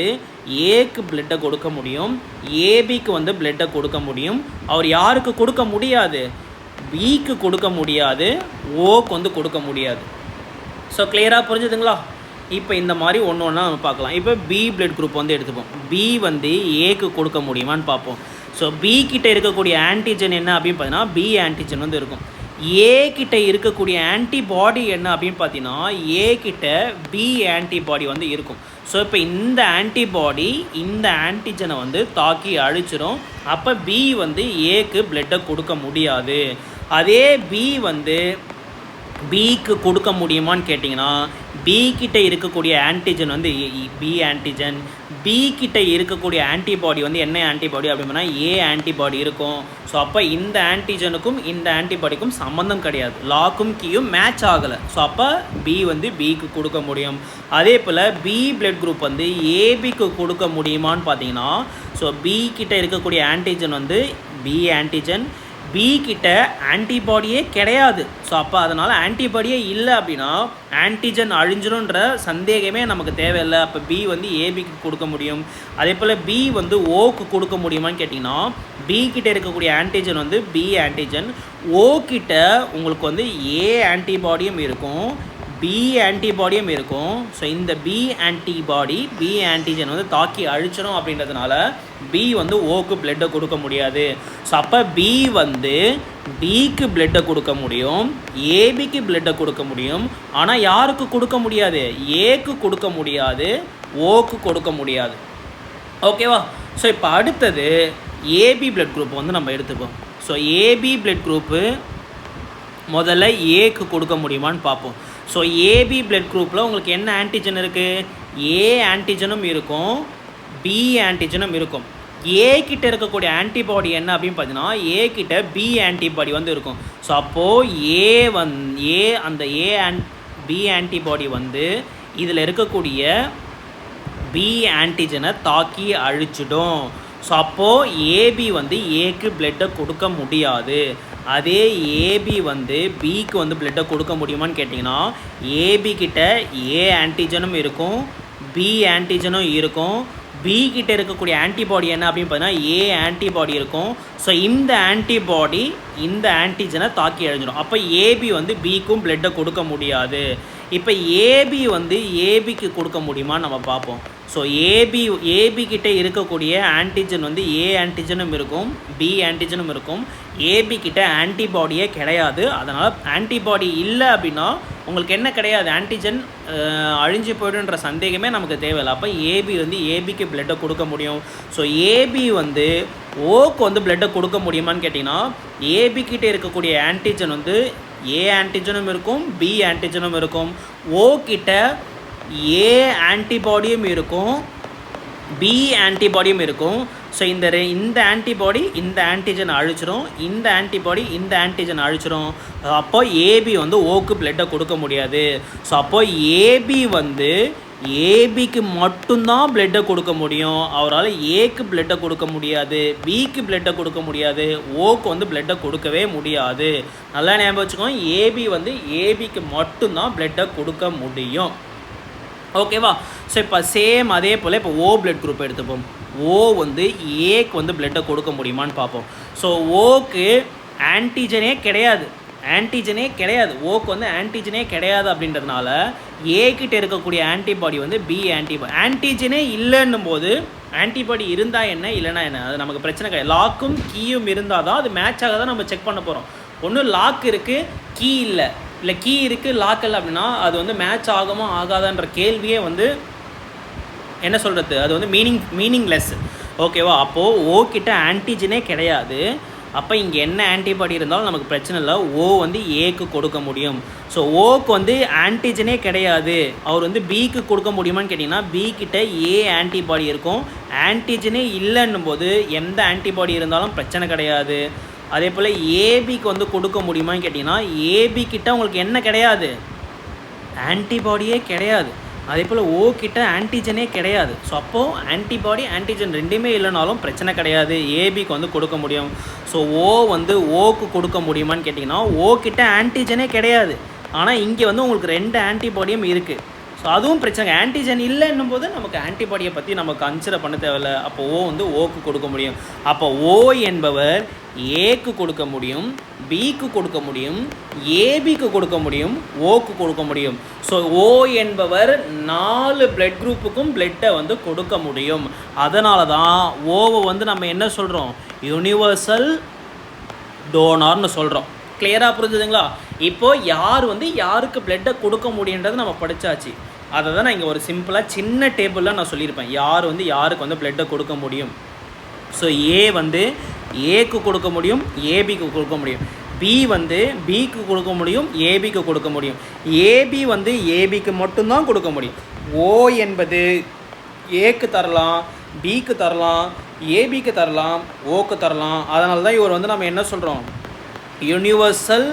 ஏக்கு பிளட்டை கொடுக்க முடியும், ஏபிக்கு வந்து பிளட்டை கொடுக்க முடியும். அவர் யாருக்கு கொடுக்க முடியாது? பிக்கு கொடுக்க முடியாது, ஓக்கு வந்து கொடுக்க முடியாது. ஸோ கிளியராக புரிஞ்சுதுங்களா? இப்போ இந்த மாதிரி ஒன்று ஒன்றா நம்ம பார்க்கலாம். இப்போ பி பிளட் குரூப் வந்து எடுத்துப்போம். பி வந்து ஏக்கு கொடுக்க முடியுமான்னு பார்ப்போம். ஸோ பி கிட்ட இருக்கக்கூடிய ஆன்டிஜன் என்ன அப்படின்னு பார்த்தீங்கன்னா பி ஆன்டிஜன் வந்து இருக்கும். ஏ கிட்ட இருக்கக்கூடிய ஆன்டிபாடி என்ன அப்படின்னு பார்த்தீங்கன்னா ஏ கிட்ட பி ஆன்டிபாடி வந்து இருக்கும். ஸோ இப்போ இந்த ஆன்டிபாடி இந்த ஆன்டிஜனை வந்து தாக்கி அழிச்சிடும். அப்போ பி வந்து ஏக்கு பிளட்டை கொடுக்க முடியாது. அதே பி வந்து பிக்கு கொடுக்க முடியுமான்னு கேட்டிங்கன்னா பி கிட்ட இருக்கக்கூடிய ஆன்டிஜன் வந்து பி ஆன்டிஜன், பி கிட்ட இருக்கக்கூடிய ஆன்டிபாடி வந்து என்ன ஆன்டிபாடி அப்படின்னா ஏ ஆன்டிபாடி இருக்கும். ஸோ அப்போ இந்த ஆன்டிஜனுக்கும் இந்த ஆன்டிபாடிக்கும் சம்மந்தம் கிடையாது, லாக்கும் கீயும் மேட்ச் ஆகலை. ஸோ அப்போ பி வந்து பிக்கு கொடுக்க முடியும். அதே போல் பி பிளட் குரூப் வந்து ஏபிக்கு கொடுக்க முடியுமான்னு பார்த்தீங்கன்னா ஸோ பி கிட்ட இருக்கக்கூடிய ஆன்டிஜன் வந்து பி ஆன்டிஜன், பி கிட்ட ஆன்டிபாடியே கிடையாது. ஸோ அப்போ அதனால் ஆன்டிபாடியே இல்லை அப்படின்னா ஆன்டிஜன் அழிஞ்சிடும்ன்ற சந்தேகமே நமக்கு தேவையில்லை. அப்போ பி வந்து ஏபிக்கு கொடுக்க முடியும். அதே போல் பி வந்து ஓக்கு கொடுக்க முடியுமான்னு கேட்டிங்கன்னா பி கிட்ட இருக்கக்கூடிய ஆன்டிஜன் வந்து பி ஆன்டிஜன், ஓ கிட்ட உங்களுக்கு வந்து ஏ ஆன்டிபாடியும் இருக்கும், பி ஆன்டிபாடியும் இருக்கும். ஸோ இந்த பி ஆன்டிஜன் வந்து தாக்கி அழிச்சிடும். அப்படின்றதுனால பி வந்து ஓக்கு பிளட்டை கொடுக்க முடியாது. ஸோ அப்போ பி வந்து பிக்கு பிளட்டை கொடுக்க முடியும், ஏபிக்கு பிளட்டை கொடுக்க முடியும். ஆனால் யாருக்கு கொடுக்க முடியாது? ஏக்கு கொடுக்க முடியாது, ஓக்கு கொடுக்க முடியாது. ஓகேவா? ஸோ இப்போ அடுத்தது ஏபி பிளட் குரூப் வந்து நம்ம எடுத்துப்போம். ஸோ ஏபி பிளட் குரூப்பு முதல்ல ஏக்கு கொடுக்க முடியுமான்னு பார்ப்போம். ஸோ ஏபி பிளட் குரூப்பில் உங்களுக்கு என்ன ஆன்டிஜன் இருக்குது? ஏ ஆன்டிஜனும் இருக்கும், பி ஆன்டிஜனும் இருக்கும். ஏ கிட்ட இருக்கக்கூடிய ஆன்டிபாடி என்ன அப்படின்னு பார்த்தீங்கன்னா, ஏ கிட்ட பி ஆன்டிபாடி வந்து இருக்கும். ஸோ அப்போது பி ஆன்டிபாடி வந்து இதில் இருக்கக்கூடிய பி ஆன்டிஜனை தாக்கி அழிச்சிடும். ஸோ அப்போது ஏபி வந்து ஏக்கு பிளட்டை கொடுக்க முடியாது. அதே ஏபி வந்து பிக்கு வந்து பிளட்டை கொடுக்க முடியுமான்னு கேட்டிங்கன்னா, ஏபி கிட்ட ஏ ஆன்டிஜனும் இருக்கும், பி ஆன்டிஜனும் இருக்கும். பி கிட்ட இருக்கக்கூடிய ஆன்டிபாடி என்ன அப்படின்னு பார்த்தீங்கன்னா, ஏ ஆன்டிபாடி இருக்கும். ஸோ இந்த ஆன்டிபாடி இந்த ஆன்டிஜனை தாக்கி அழிஞ்சிடும். அப்போ ஏபி வந்து பிக்கும் பிளட்டை கொடுக்க முடியாது. இப்போ ஏபி வந்து ஏபிக்கு கொடுக்க முடியுமான்னு நம்ம பார்ப்போம். ஸோ ஏபி கிட்டே இருக்கக்கூடிய ஆன்டிஜன் வந்து ஏ ஆன்டிஜனும் இருக்கும், பி ஆன்டிஜனும் இருக்கும். ஏபி கிட்ட ஆன்டிபாடியே கிடையாது. அதனால் ஆன்டிபாடி இல்லை அப்படின்னா உங்களுக்கு என்ன கிடையாது? ஆன்டிஜன் அழிஞ்சு போய்டுன்ற சந்தேகமே நமக்கு தேவையில்லை. அப்போ ஏபி வந்து ஏபிக்கு பிளட்டை கொடுக்க முடியும். ஸோ ஏபி வந்து ஓக்கு வந்து பிளட்டை கொடுக்க முடியுமான்னு கேட்டிங்கன்னா, ஏபி கிட்டே இருக்கக்கூடிய ஆன்டிஜன் வந்து ஏ ஆன்டிஜனும் இருக்கும், பி ஆன்டிஜனும் இருக்கும். ஓ கிட்ட ஏ ஆன்டிபாடியும் இருக்கும், பி ஆன்டிபாடியும் இருக்கும். ஸோ இந்த ஆன்டிபாடி இந்த ஆன்டிஜன் அழிச்சிடும், இந்த ஆன்டிபாடி இந்த ஆன்டிஜன் அழிச்சிடும். அப்போ ஏபி வந்து ஓக்கு பிளட்டை கொடுக்க முடியாது. ஸோ அப்போ ஏபி வந்து ஏபிக்கு மட்டும்தான் பிளட்டை கொடுக்க முடியும். அவரால் ஏக்கு பிளட்டை கொடுக்க முடியாது, பிக்கு பிளட்டை கொடுக்க முடியாது, ஓக்கு வந்து பிளட்டை கொடுக்கவே முடியாது. நல்லா ஞாபகம் வச்சுக்கோங்க, ஏபி வந்து ஏபிக்கு மட்டும்தான் பிளட்டை கொடுக்க முடியும். ஓகேவா? ஸோ இப்போ சேம் அதே போல் இப்போ ஓ பிளட் குரூப் எடுத்துப்போம். ஓ வந்து ஏக்கு வந்து பிளட்டை கொடுக்க முடியுமான்னு பார்ப்போம். ஸோ ஓக்கு ஆன்டிஜனே கிடையாது, ஓக்கு வந்து ஆன்டிஜனே கிடையாது. அப்படின்றதுனால ஏ கிட்ட இருக்கக்கூடிய ஆன்டிபாடி வந்து பி ஆன்டிபாடி. ஆன்டிஜனே இல்லைன்னும் போது ஆன்டிபாடி இருந்தால் என்ன, இல்லைனா என்ன, அது நமக்கு பிரச்சனை கிடையாது. லாக்கும் கீயும் இருந்தால் தான் அது மேட்ச் ஆக தான் நம்ம செக் பண்ண போகிறோம். ஒன்றும் லாக் இருக்குது, கீ இல்லை கீ இருக்குது, லாக் இல்லை அப்படின்னா அது வந்து மேட்ச் ஆகுமா ஆகாதான்ற கேள்வியே வந்து என்ன சொல்கிறது, அது வந்து மீனிங்லெஸ். ஓகேவா? அப்போது ஓ கிட்ட ஆன்டிஜனே கிடையாது. அப்போ இங்கே என்ன ஆன்டிபாடி இருந்தாலும் நமக்கு பிரச்சனை இல்லை, ஓ வந்து ஏக்கு கொடுக்க முடியும். ஸோ ஓக்கு வந்து ஆன்டிஜனே கிடையாது, அவர் வந்து பிக்கு கொடுக்க முடியுமான்னு கேட்டிங்கன்னா, பி கிட்ட ஏ ஆன்டிபாடி இருக்கும். ஆன்டிஜனே இல்லைன்னும் போது எந்த ஆன்டிபாடி இருந்தாலும் பிரச்சனை கிடையாது. அதே போல் ஏபிக்கு வந்து கொடுக்க முடியுமான்னு கேட்டிங்கன்னா, ஏபி கிட்ட உங்களுக்கு என்ன கிடையாது? ஆன்டிபாடியே கிடையாது. அதே போல் ஓ கிட்ட ஆன்டிஜனே கிடையாது. ஸோ அப்போது ஆன்டிபாடி ஆன்டிஜன் ரெண்டுமே இல்லைனாலும் பிரச்சனை கிடையாது, ஏபிக்கு வந்து கொடுக்க முடியும். ஸோ ஓ வந்து ஓக்கு கொடுக்க முடியுமான்னு கேட்டிங்கன்னா, ஓ கிட்ட ஆன்டிஜனே கிடையாது, ஆனால் இங்கே வந்து உங்களுக்கு 2 ஆன்டிபாடியும் இருக்குது. ஸோ அதுவும் பிரச்சனை. ஆன்டிஜன் இல்லைன்னும் போது நமக்கு ஆன்டிபாடியை பற்றி நம்ம கன்சிடர் பண்ண தேவையில்லை. அப்போ ஓ வந்து ஓக்கு கொடுக்க முடியும். அப்போ ஓ என்பவர் ஏக்கு கொடுக்க முடியும், பிக்கு கொடுக்க முடியும், ஏபிக்கு கொடுக்க முடியும், ஓக்கு கொடுக்க முடியும். ஸோ ஓ என்பவர் 4 பிளட் குரூப்புக்கும் பிளட்டை வந்து கொடுக்க முடியும். அதனால தான் ஓவை வந்து நம்ம என்ன சொல்கிறோம்? யூனிவர்சல் டோனார்னு சொல்கிறோம். கிளியராக புரிஞ்சுதுங்களா? இப்போது யார் வந்து யாருக்கு பிளட்டை கொடுக்க முடியுன்றது நம்ம படித்தாச்சு. அதை தான் நான் இங்கே ஒரு சிம்பிளாக சின்ன டேபிளில் நான் சொல்லியிருப்பேன், யார் வந்து யாருக்கு வந்து பிளட்டை கொடுக்க முடியும். ஸோ ஏ வந்து ஏக்கு கொடுக்க முடியும், ஏபிக்கு கொடுக்க முடியும். பி வந்து பிக்கு கொடுக்க முடியும், ஏபிக்கு கொடுக்க முடியும். ஏபி வந்து ஏபிக்கு மட்டும்தான் கொடுக்க முடியும். ஓ என்பது ஏக்கு தரலாம், பிக்கு தரலாம், ஏபிக்கு தரலாம், ஓக்கு தரலாம். அதனால தான் இவர் வந்து நம்ம என்ன சொல்கிறோம்? யூனிவர்சல்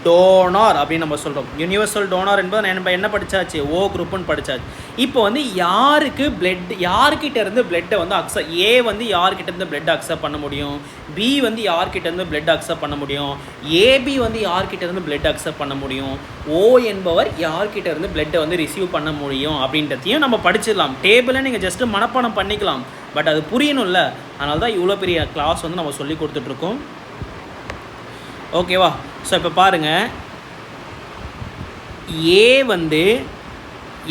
டோனார் அப்படின்னு நம்ம சொல்கிறோம். யூனிவர்சல் டோனார் என்பது நம்ம என்ன படித்தாச்சு? ஓ குரூப்புன்னு படித்தாச்சு. இப்போ வந்து யாருக்கு யார்கிட்ட இருந்து பிளட்டை வந்து ஏ வந்து யார்கிட்ட இருந்து பிளட் அக்செப்ட் பண்ண முடியும், பி வந்து யார்கிட்ட இருந்து பிளட் அக்செப்ட் பண்ண முடியும், ஏபி வந்து யார்கிட்ட இருந்து பிளட் அக்செப்ட் பண்ண முடியும், ஓ என்பவர் யார்கிட்ட இருந்து பிளட்டை வந்து ரிசீவ் பண்ண முடியும் அப்படின்றதையும் நம்ம படிச்சிடலாம். டேபிளை நீங்கள் ஜஸ்ட்டு மனப்பாடம் பண்ணிக்கலாம், பட் அது புரியணும்ல. அதனால தான் இவ்வளோ பெரிய கிளாஸ் வந்து நம்ம சொல்லி கொடுத்துட்ருக்கோம். ஓகேவா? ஸோ இப்போ பாருங்கள், ஏ வந்து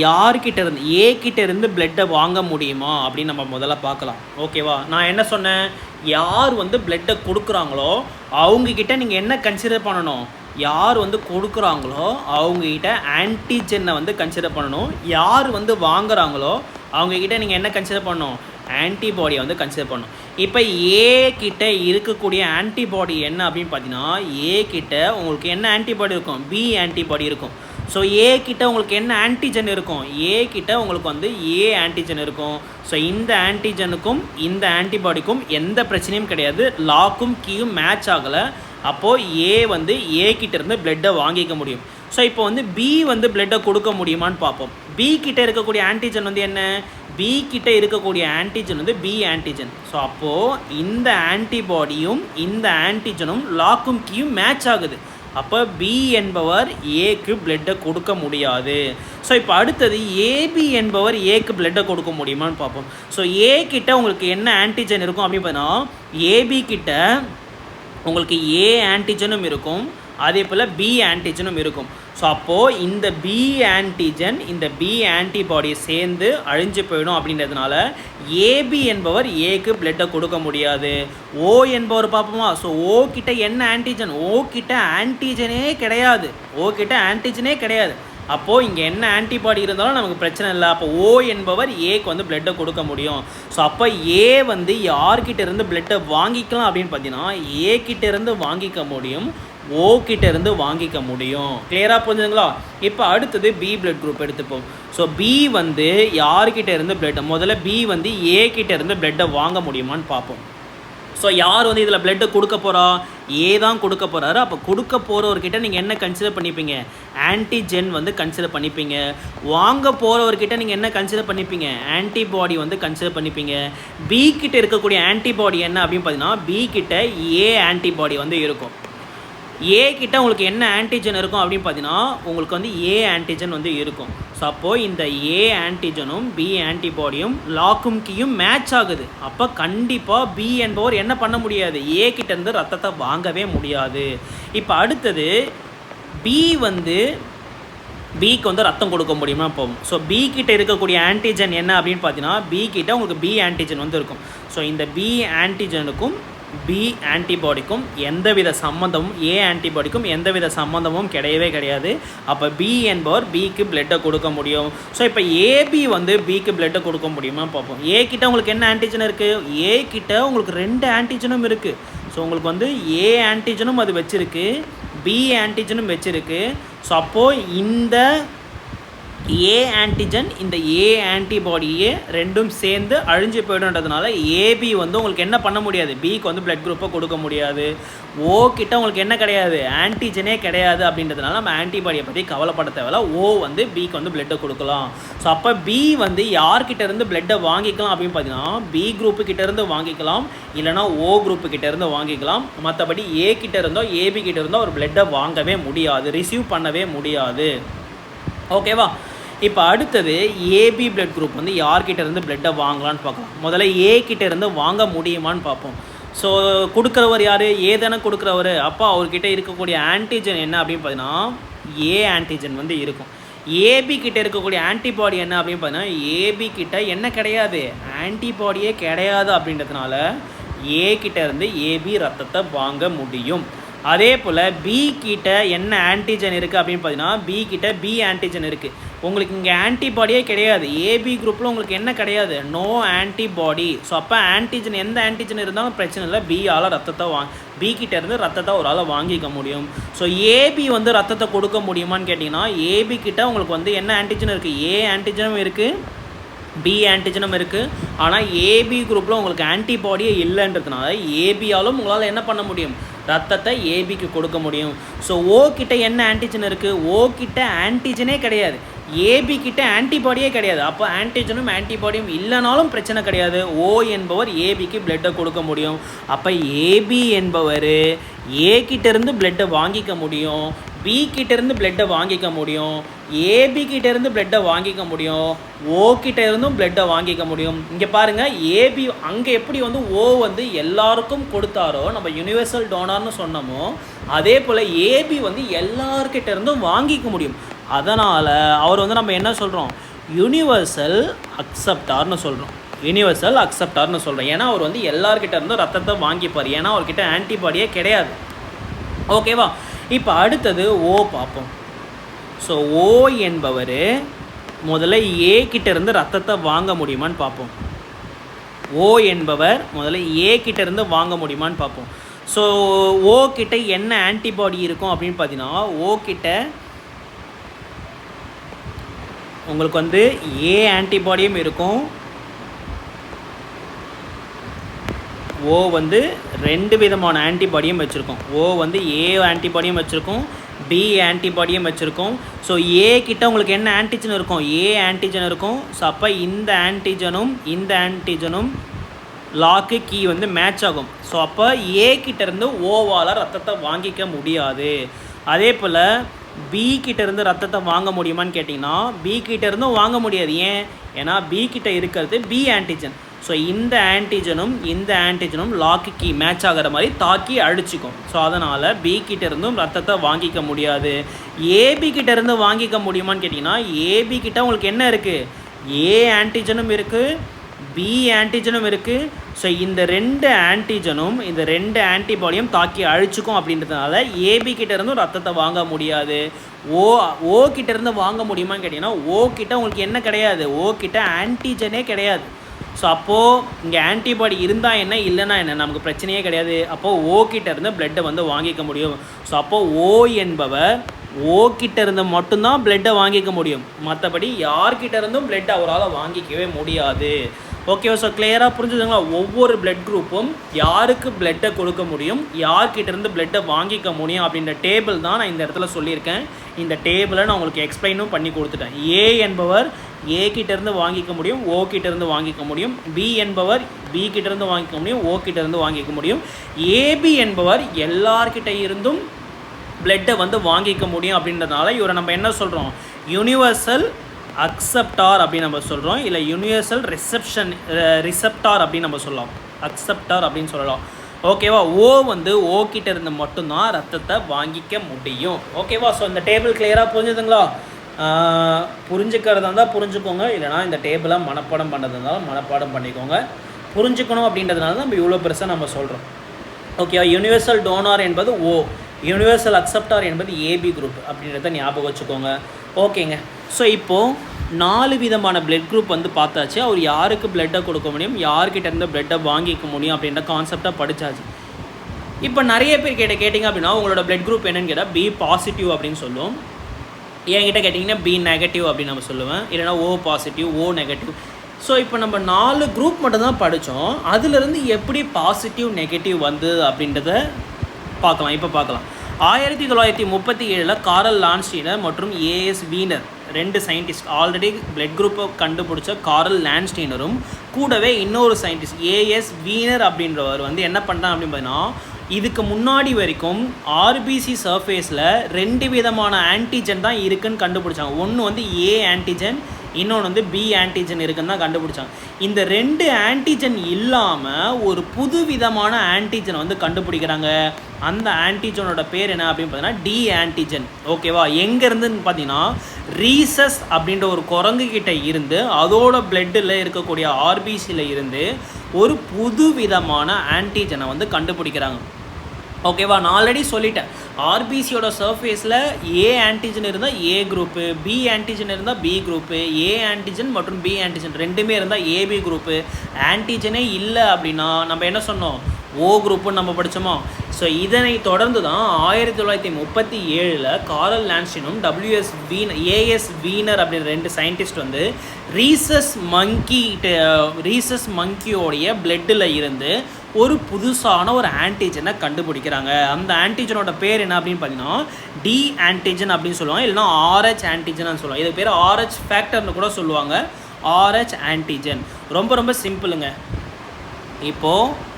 யார்கிட்ட இருந்து ஏ கிட்ட இருந்து பிளட்டை வாங்க முடியுமா அப்படின்னு நம்ம முதல்ல பார்க்கலாம். ஓகேவா? நான் என்ன சொன்னேன், யார் வந்து பிளட்டை கொடுக்குறாங்களோ அவங்கக்கிட்ட நீங்கள் என்ன கன்சிடர் பண்ணணும், யார் வந்து கொடுக்குறாங்களோ அவங்கக்கிட்ட ஆன்டிஜென்னை வந்து கன்சிடர் பண்ணணும். யார் வந்து வாங்குறாங்களோ அவங்கக்கிட்ட நீங்கள் என்ன கன்சிடர் பண்ணணும், ஆன்டிபாடியை வந்து கன்சிடர் பண்ணணும். இப்போ ஏ கிட்ட இருக்கக்கூடிய ஆன்டிபாடி என்ன அப்படின்னு பார்த்தீங்கன்னா, ஏ கிட்ட உங்களுக்கு என்ன ஆன்டிபாடி இருக்கும், பி ஆன்டிபாடி இருக்கும். ஸோ ஏ கிட்ட உங்களுக்கு என்ன ஆன்டிஜன் இருக்கும், ஏ கிட்ட உங்களுக்கு வந்து ஏ ஆன்டிஜன் இருக்கும். ஸோ இந்த ஆன்டிஜனுக்கும் இந்த ஆன்டிபாடிக்கும் எந்த பிரச்சனையும் கிடையாது, லாக்கும் கீயும் மேட்ச் ஆகலை. அப்போது ஏ வந்து ஏ கிட்டேருந்து பிளட்டை வாங்கிக்க முடியும். ஸோ இப்போ வந்து பி வந்து பிளட்டை கொடுக்க முடியுமான்னு பார்ப்போம். பி கிட்ட இருக்கக்கூடிய ஆன்டிஜன் வந்து என்ன, பி கிட்ட இருக்கக்கூடிய ஆன்டிஜன் வந்து பி ஆன்டிஜன். ஸோ அப்போது இந்த ஆன்டிபாடியும் இந்த ஆன்டிஜனும் லாக்கும் கீயும் மேட்ச் ஆகுது. அப்போ பி என்பவர் ஏக்கு பிளட்டை கொடுக்க முடியாது. ஸோ இப்போ அடுத்தது ஏபி என்பவர் ஏக்கு பிளட்டை கொடுக்க முடியுமான்னு பார்ப்போம். ஸோ ஏ கிட்ட உங்களுக்கு என்ன ஆன்டிஜன் இருக்கும் அப்படின்னு பார்த்தீங்கன்னா, ஏபி கிட்ட உங்களுக்கு ஏ ஆன்டிஜனும் இருக்கும், அதே போல் பி ஆன்டிஜனும் இருக்கும். ஸோ அப்போது இந்த பி ஆன்டிஜன் இந்த பி ஆன்டிபாடி சேர்ந்து அழிஞ்சு போயிடும். அப்படின்றதுனால ஏபி என்பவர் ஏக்கு பிளட்டை கொடுக்க முடியாது. ஓ என்பவர் பார்ப்போமா, ஸோ ஓ கிட்ட என்ன ஆன்டிஜன், ஓ கிட்ட ஆன்டிஜனே கிடையாது, ஓ கிட்ட ஆன்டிஜனே கிடையாது. அப்போது இங்கே என்ன ஆன்டிபாடி இருந்தாலும் நமக்கு பிரச்சனை இல்லை. அப்போ ஓ என்பவர் ஏக்கு வந்து பிளட்டை கொடுக்க முடியும். ஸோ அப்போ ஏ வந்து யார்கிட்ட இருந்து பிளட்டை வாங்கிக்கலாம் அப்படின்னு பார்த்தீங்கன்னா, ஏ கிட்ட இருந்து வாங்கிக்க முடியும், ஓ கிட்ட இருந்து வாங்கிக்க முடியும். கிளியராக புரிஞ்சுதுங்களா? இப்போ அடுத்தது பி பிளட் குரூப் எடுத்துப்போம். ஸோ பி வந்து யார்கிட்ட இருந்து பிளட்டை, முதல்ல பி வந்து ஏ கிட்ட இருந்து பிளட்டை வாங்க முடியுமான்னு பார்ப்போம். ஸோ யார் வந்து இதில் பிளட்டை கொடுக்க போகிறா, ஏ தான் கொடுக்க போகிறாரு. அப்போ கொடுக்க போகிறவர்கிட்ட நீங்கள் என்ன கன்சிடர் பண்ணிப்பீங்க, ஆன்டிஜென் வந்து கன்சிடர் பண்ணிப்பீங்க. வாங்க போகிறவர்கிட்ட நீங்கள் என்ன கன்சிடர் பண்ணிப்பீங்க, ஆன்டிபாடி வந்து கன்சிடர் பண்ணிப்பீங்க. பி கிட்ட இருக்கக்கூடிய ஆன்டிபாடி என்ன அப்படின்னு பார்த்தீங்கன்னா, பி கிட்ட ஏ ஆன்டிபாடி வந்து இருக்கும். ஏ கிட்ட உங்களுக்கு என்ன ஆன்டிஜன் இருக்கும் அப்படின்னு பார்த்தீங்கன்னா, உங்களுக்கு வந்து ஏ ஆன்டிஜன் வந்து இருக்கும். ஸோ அப்போது இந்த ஏ ஆன்டிஜனும் பி ஆன்டிபாடியும் லாக்கும் கீயும் மேட்ச் ஆகுது. அப்போ கண்டிப்பாக பி என்பவர் என்ன பண்ண முடியாது, ஏ கிட்டேருந்து ரத்தத்தை வாங்கவே முடியாது. இப்போ அடுத்தது பி வந்து பிக்கு வந்து ரத்தம் கொடுக்க முடியுமா போகும். ஸோ பி கிட்ட இருக்கக்கூடிய ஆன்டிஜன் என்ன அப்படின்னு பார்த்தீங்கன்னா, பி கிட்ட உங்களுக்கு பி ஆன்டிஜன் வந்து இருக்கும். ஸோ இந்த பி ஆன்டிஜனுக்கும் பி ஆன்டிபாடிக்கும் எந்தவித சம்மந்தமும், ஏ ஆன்டிபாடிக்கும் எந்தவித சம்மந்தமும் கிடையவே கிடையாது. அப்போ பி என்பவர் பிக்கு பிளட்டை கொடுக்க முடியும். ஸோ இப்போ ஏபி வந்து பிக்கு பிளட்டை கொடுக்க முடியுமா பார்ப்போம். ஏ கிட்ட உங்களுக்கு என்ன ஆன்டிஜன் இருக்குது, ஏ கிட்ட உங்களுக்கு 2 ஆன்டிஜனும் இருக்குது. ஸோ உங்களுக்கு வந்து ஏ ஆன்டிஜனும் அது வச்சுருக்கு, பி ஆன்டிஜனும் வச்சுருக்கு. ஸோ அப்போது இந்த ஏ ஆன்டிஜன் இந்த ஏ ஆன்டிபாடியே ரெண்டும் சேர்ந்து அழிஞ்சு போய்டுன்றதுனால ஏபி வந்து உங்களுக்கு என்ன பண்ண முடியாது, பிக்கு வந்து பிளட் குரூப்பை கொடுக்க முடியாது. ஓ கிட்ட உங்களுக்கு என்ன கிடையாது, ஆன்டிஜனே கிடையாது. அப்படின்றதுனால நம்ம ஆன்டிபாடியை பற்றி கவலைப்பட தேவையில்ல. ஓ வந்து பிக்கு வந்து பிளட்டை கொடுக்கலாம். ஸோ அப்போ பி வந்து யார்கிட்ட இருந்து பிளட்டை வாங்கிக்கலாம் அப்படின்னு பார்த்தீங்கன்னா, பி குரூப்பு கிட்ட இருந்து வாங்கிக்கலாம், இல்லைனா ஓ குரூப்பு கிட்ட இருந்து வாங்கிக்கலாம். மற்றபடி ஏ கிட்ட இருந்தோ ஏபி கிட்ட இருந்தோ ஒரு பிளட்டை வாங்கவே முடியாது, ரிசீவ் பண்ணவே முடியாது. ஓகேவா? இப்போ அடுத்தது ஏபி பிளட் குரூப் வந்து யார்கிட்ட இருந்து பிளட்டை வாங்கலான்னு பார்க்கலாம். முதல்ல ஏ கிட்ட இருந்து வாங்க முடியுமான்னு பார்ப்போம். ஸோ கொடுக்குறவர் யார், ஏ தானே கொடுக்குறவர். அப்போ அவர்கிட்ட இருக்கக்கூடிய ஆன்டிஜன் என்ன அப்படின்னு பார்த்தீங்கன்னா, ஏ ஆன்டிஜன் வந்து இருக்கும். ஏபி கிட்ட இருக்கக்கூடிய ஆன்டிபாடி என்ன அப்படின்னு பார்த்தீங்கன்னா, ஏபி கிட்ட என்ன கிடையாது, ஆன்டிபாடியே கிடையாது. அப்படின்றதுனால ஏ கிட்ட இருந்து ஏபி ரத்தத்தை வாங்க முடியும். அதே போல் பி கிட்ட என்ன ஆன்டிஜன் இருக்குது அப்படின்னு பார்த்தீங்கன்னா, பி கிட்ட பி ஆன்டிஜன் இருக்குது. உங்களுக்கு இங்கே ஆன்டிபாடியே கிடையாது, ஏபி குரூப்பில் உங்களுக்கு என்ன கிடையாது, நோ ஆன்டிபாடி. ஸோ அப்போ ஆன்டிஜன் எந்த ஆன்டிஜன் இருந்தாலும் பிரச்சனை இல்லை, பியால் ரத்தத்தை பி கிட்ட இருந்து ரத்தத்தை ஒரு ஆளை வாங்கிக்க முடியும். ஸோ ஏபி வந்து ரத்தத்தை கொடுக்க முடியுமான்னு கேட்டிங்கன்னா, ஏபி கிட்ட உங்களுக்கு வந்து என்ன ஆன்டிஜன் இருக்குது, ஏ ஆன்டிஜனும் இருக்குது, பி ஆன்டிஜனும் இருக்குது. ஆனால் ஏபி குரூப்பில் உங்களுக்கு ஆன்டிபாடியே இல்லைன்றதுனால ஏபியாலும் உங்களால் என்ன பண்ண முடியும், ரத்தத்தை ஏபிக்கு கொடுக்க முடியும். ஸோ ஓ கிட்ட என்ன ஆன்டிஜன் இருக்குது, ஓ கிட்ட ஆன்டிஜனே கிடையாது, ஏபி கிட்ட ஆன்டிபாடியே கிடையாது. அப்போ ஆன்டிஜனும் ஆன்டிபாடியும் இல்லைனாலும் பிரச்சனை கிடையாது, ஓ என்பவர் ஏபிக்கு பிளட்டை கொடுக்க முடியும். அப்போ ஏபி என்பவர் ஏ கிட்டேருந்து பிளட்டை வாங்கிக்க முடியும், பி கிட்டேருந்து பிளட்டை வாங்கிக்க முடியும், ஏபி கிட்டேருந்து பிளட்டை வாங்கிக்க முடியும், ஓ கிட்ட இருந்தும் பிளட்டை வாங்கிக்க முடியும். இங்கே பாருங்கள், ஏபி அங்கே எப்படி வந்து ஓ வந்து எல்லாருக்கும் கொடுத்தாரோ நம்ம யூனிவர்சல் டோனார்னு சொன்னோமோ, அதே போல் ஏபி வந்து எல்லார்கிட்ட இருந்தும் வாங்கிக்க முடியும். அதனால் அவர் வந்து நம்ம என்ன சொல்கிறோம், யூனிவர்சல் அக்செப்டார்னு சொல்கிறோம். யூனிவர்சல் அக்செப்டார்னு சொல்கிறோம். ஏன்னா அவர் வந்து எல்லார்கிட்ட இருந்தும் ரத்தத்தை வாங்கிப்பார். ஏன்னா அவர்கிட்ட ஆன்டிபாடியே கிடையாது. ஓகேவா? இப்போ அடுத்தது ஓ பார்ப்போம். ஸோ ஓ என்பவர் முதல்ல ஏ கிட்ட இருந்து ரத்தத்தை வாங்க முடியுமான்னு பார்ப்போம். ஓ என்பவர் முதல்ல ஏ கிட்ட இருந்து வாங்க முடியுமான்னு பார்ப்போம். ஸோ ஓ கிட்ட என்ன ஆன்டிபாடி இருக்கும் அப்படின்னு பார்த்தீங்கன்னா, ஓ கிட்ட உங்களுக்கு வந்து ஏ ஆன்டிபாடியும் இருக்கும். ஓ வந்து 2 விதமான ஆன்டிபாடியும் வச்சுருக்கோம். ஓ வந்து ஏ ஆன்டிபாடியும் வச்சுருக்கோம், பி ஆன்டிபாடியும் வச்சுருக்கோம். ஸோ ஏ கிட்ட உங்களுக்கு என்ன ஆன்டிஜன் இருக்கும், ஏ ஆன்டிஜன் இருக்கும். ஸோ அப்போ இந்த ஆன்டிஜனும் லாக்கு கீ வந்து மேட்ச் ஆகும். ஸோ அப்போ ஏ கிட்டேருந்து ஓவால் ரத்தத்தை வாங்கிக்க முடியாது. அதே போல் பி கிட்டேருந்து ரத்தத்தை வாங்க முடியுமான்னு கேட்டிங்கன்னா, பி கிட்டேருந்தும் வாங்க முடியாது. ஏன்னா பி கிட்ட இருக்கிறது பி ஆன்டிஜன். ஸோ இந்த ஆன்டிஜனும் லாக்கு கீ மேட்ச் ஆகிற மாதிரி தாக்கி அழிச்சிக்கும். ஸோ அதனால் பி கிட்டேருந்தும் ரத்தத்தை வாங்கிக்க முடியாது. ஏபி கிட்டேருந்து வாங்கிக்க முடியுமான்னு கேட்டிங்கன்னா, ஏபி கிட்ட உங்களுக்கு என்ன இருக்குது, ஏ ஆன்டிஜனும் இருக்குது, பி ஆன்டிஜனும் இருக்குது. ஸோ இந்த 2 ஆன்டிஜனும் இந்த 2 ஆன்டிபாடியும் தாக்கி அழிச்சிக்கும். அப்படின்றதுனால ஏபி கிட்டேருந்தும் ரத்தத்தை வாங்க முடியாது. ஓ கிட்டேருந்து வாங்க முடியுமான்னு கேட்டிங்கன்னா, ஓ கிட்ட உங்களுக்கு என்ன கிடையாது, ஓ கிட்ட ஆன்டிஜனே கிடையாது. ஸோ அப்போது இங்கே ஆன்டிபாடி இருந்தால் என்ன, இல்லைன்னா என்ன, நமக்கு பிரச்சனையே கிடையாது. அப்போது ஓ கிட்டேருந்து பிளட்டை வந்து வாங்கிக்க முடியும். ஸோ அப்போது ஓ என்பவர் ஓ கிட்டேருந்து மட்டும்தான் பிளட்டை வாங்கிக்க முடியும். மற்றபடி யார்கிட்ட இருந்தும் பிளட் அவரால் வாங்கிக்கவே முடியாது. ஓகேவா? ஸோ கிளியராக புரிஞ்சுதுங்களா? ஒவ்வொரு பிளட் குரூப்பும் யாருக்கு பிளட்டை கொடுக்க முடியும், யார்கிட்டேருந்து பிளட்டை வாங்கிக்க முடியும் அப்படின்ற டேபிள் தான் நான் இந்த இடத்துல சொல்லியிருக்கேன். இந்த டேபிளை நான் உங்களுக்கு எக்ஸ்பிளைனும் பண்ணி கொடுத்துட்டேன். ஏ என்பவர் ஏ கிட்டேருந்து வாங்கிக்க முடியும், ஓ கிட்டேருந்து வாங்கிக்க முடியும். பி என்பவர் பி கிட்டேருந்து வாங்கிக்க முடியும், ஓ கிட்டேருந்து வாங்கிக்க முடியும். ஏபி என்பவர் எல்லார்கிட்ட இருந்தும் பிளட்டை வந்து வாங்கிக்க முடியும். அப்படின்றதுனால இவரை நம்ம என்ன சொல்கிறோம், யூனிவர்சல் அக்செப்டார் அப்படின்னு நம்ம சொல்கிறோம். இல்லை யூனிவர்சல் ரிசெப்டார் அப்படின்னு நம்ம சொல்லலாம், அக்செப்டார் அப்படின்னு சொல்லலாம். ஓகேவா? ஓ வந்து ஓ கிட்ட இருந்து மட்டும்தான் ரத்தத்தை வாங்கிக்க முடியும். ஓகேவா? ஸோ இந்த டேபிள் கிளியராக புரிஞ்சுதுங்களா? புரிஞ்சுக்கிறதா இருந்தால் புரிஞ்சுக்கோங்க, இல்லைனா இந்த டேபிளை மனப்பாடம் பண்ணுறதா இருந்தாலும் மனப்பாடம் பண்ணிக்கோங்க. புரிஞ்சுக்கணும் அப்படின்றதுனால தான் நம்ம இவ்வளோ பெருசாக நம்ம சொல்கிறோம். ஓகேவா? யூனிவர்சல் டோனார் என்பது ஓ, யூனிவர்சல் அக்செப்டார் என்பது ஏபி குரூப் அப்படின்றத ஞாபகம் வச்சுக்கோங்க. ஓகேங்க. ஸோ இப்போது 4 விதமான பிளட் குரூப் வந்து பார்த்தாச்சு. அவர் யாருக்கு பிளட்டை கொடுக்க முடியும், யார்கிட்ட இருந்து பிளட்டை வாங்கிக்க முடியும் அப்படின்ற கான்செப்டாக படித்தாச்சு. இப்போ நிறைய பேர் கேட்டிங்க அப்படின்னா, உங்களோட பிளட் குரூப் என்னன்னு கேட்டால் பி பாசிட்டிவ் அப்படின்னு சொல்லுவோம். என்கிட்ட கேட்டிங்கன்னா பி நெகட்டிவ் அப்படின்னு நம்ம சொல்லுவேன், இல்லைனா O positive, O negative. So இப்போ நம்ம 4 குரூப் மட்டும்தான் படித்தோம். அதுலேருந்து எப்படி பாசிட்டிவ் நெகட்டிவ் வந்து அப்படின்றத பார்க்கலாம். இப்போ பார்க்கலாம். 1937 காரல் லான்ஸ்டீனர் மற்றும் ஏஎஸ் வீனர் 2 சயின்டிஸ்ட், ஆல்ரெடி பிளட் குரூப்பை கண்டுபிடிச்ச காரல் லான்ஸ்டீனரும் கூடவே இன்னொரு சயின்டிஸ்ட் ஏஎஸ் வீனர் அப்படின்றவர் வந்து என்ன பண்ணுறாங்க அப்படின்னு பார்த்தீங்கன்னா, இதுக்கு முன்னாடி வரைக்கும் ஆர்பிசி சர்ஃபேஸில் 2 விதமான ஆன்டிஜன் தான் இருக்குதுன்னு கண்டுபிடிச்சாங்க. ஒன்று வந்து ஏ ஆன்டிஜன், இன்னொன்று வந்து பி ஆன்டிஜன் இருக்குன்னு தான் கண்டுபிடிச்சாங்க. இந்த 2 ஆன்டிஜன் இல்லாமல் ஒரு புது விதமான ஆன்டிஜனை வந்து கண்டுபிடிக்கிறாங்க. அந்த ஆன்டிஜனோட பேர் என்ன அப்படின்னு பார்த்தீங்கன்னா டி ஆன்டிஜன். ஓகேவா? எங்கேருந்துன்னு பார்த்தீங்கன்னா, ரீசஸ் அப்படின்ற ஒரு குரங்கு கிட்ட இருந்து அதோட பிளட்டில் இருக்கக்கூடிய ஆர்பிசியில் இருந்து ஒரு புது விதமான ஆன்டிஜனை வந்து கண்டுபிடிக்கிறாங்க. ஓகேவா? நான் ஆல்ரெடி சொல்லிட்டேன், ஆர்பிசியோட சர்ஃபேஸில் ஏ ஆன்டிஜன் இருந்தால் ஏ குரூப்பு, பி ஆன்டிஜன் இருந்தால் பி குரூப்பு, ஏ ஆன்டிஜன் மற்றும் பி ஆன்டிஜன் ரெண்டுமே இருந்தால் ஏபி குரூப்பு. ஆன்டிஜனே இல்லை அப்படின்னா நம்ம என்ன சொன்னோம், ஓ குரூப்புன்னு நம்ம படித்தோமா? ஸோ இதனை தொடர்ந்து தான் 1937 காரல் லான்ஸ்டீனும் ஏஎஸ் வீனர் அப்படின்ற 2 சயின்டிஸ்ட் வந்து ரீசஸ் மங்கியோடைய பிளட்டில் இருந்து ஒரு புதுசான ஒரு ஆன்டிஜனை கண்டுபிடிக்கிறாங்க. அந்த ஆன்டிஜனோட பேர் என்ன அப்படின்னு பார்த்தீங்கன்னா டி ஆன்டிஜன் அப்படின்னு சொல்லுவாங்க, இல்லைனா ஆர்ஹெச் ஆன்டிஜன் சொல்லுவாங்க. இது பேர் ஆர்ஹெச் ஃபேக்டர்னு கூட சொல்லுவாங்க, ஆர்ஹெச் ஆன்டிஜன். ரொம்ப ரொம்ப சிம்பிளுங்க. இப்போது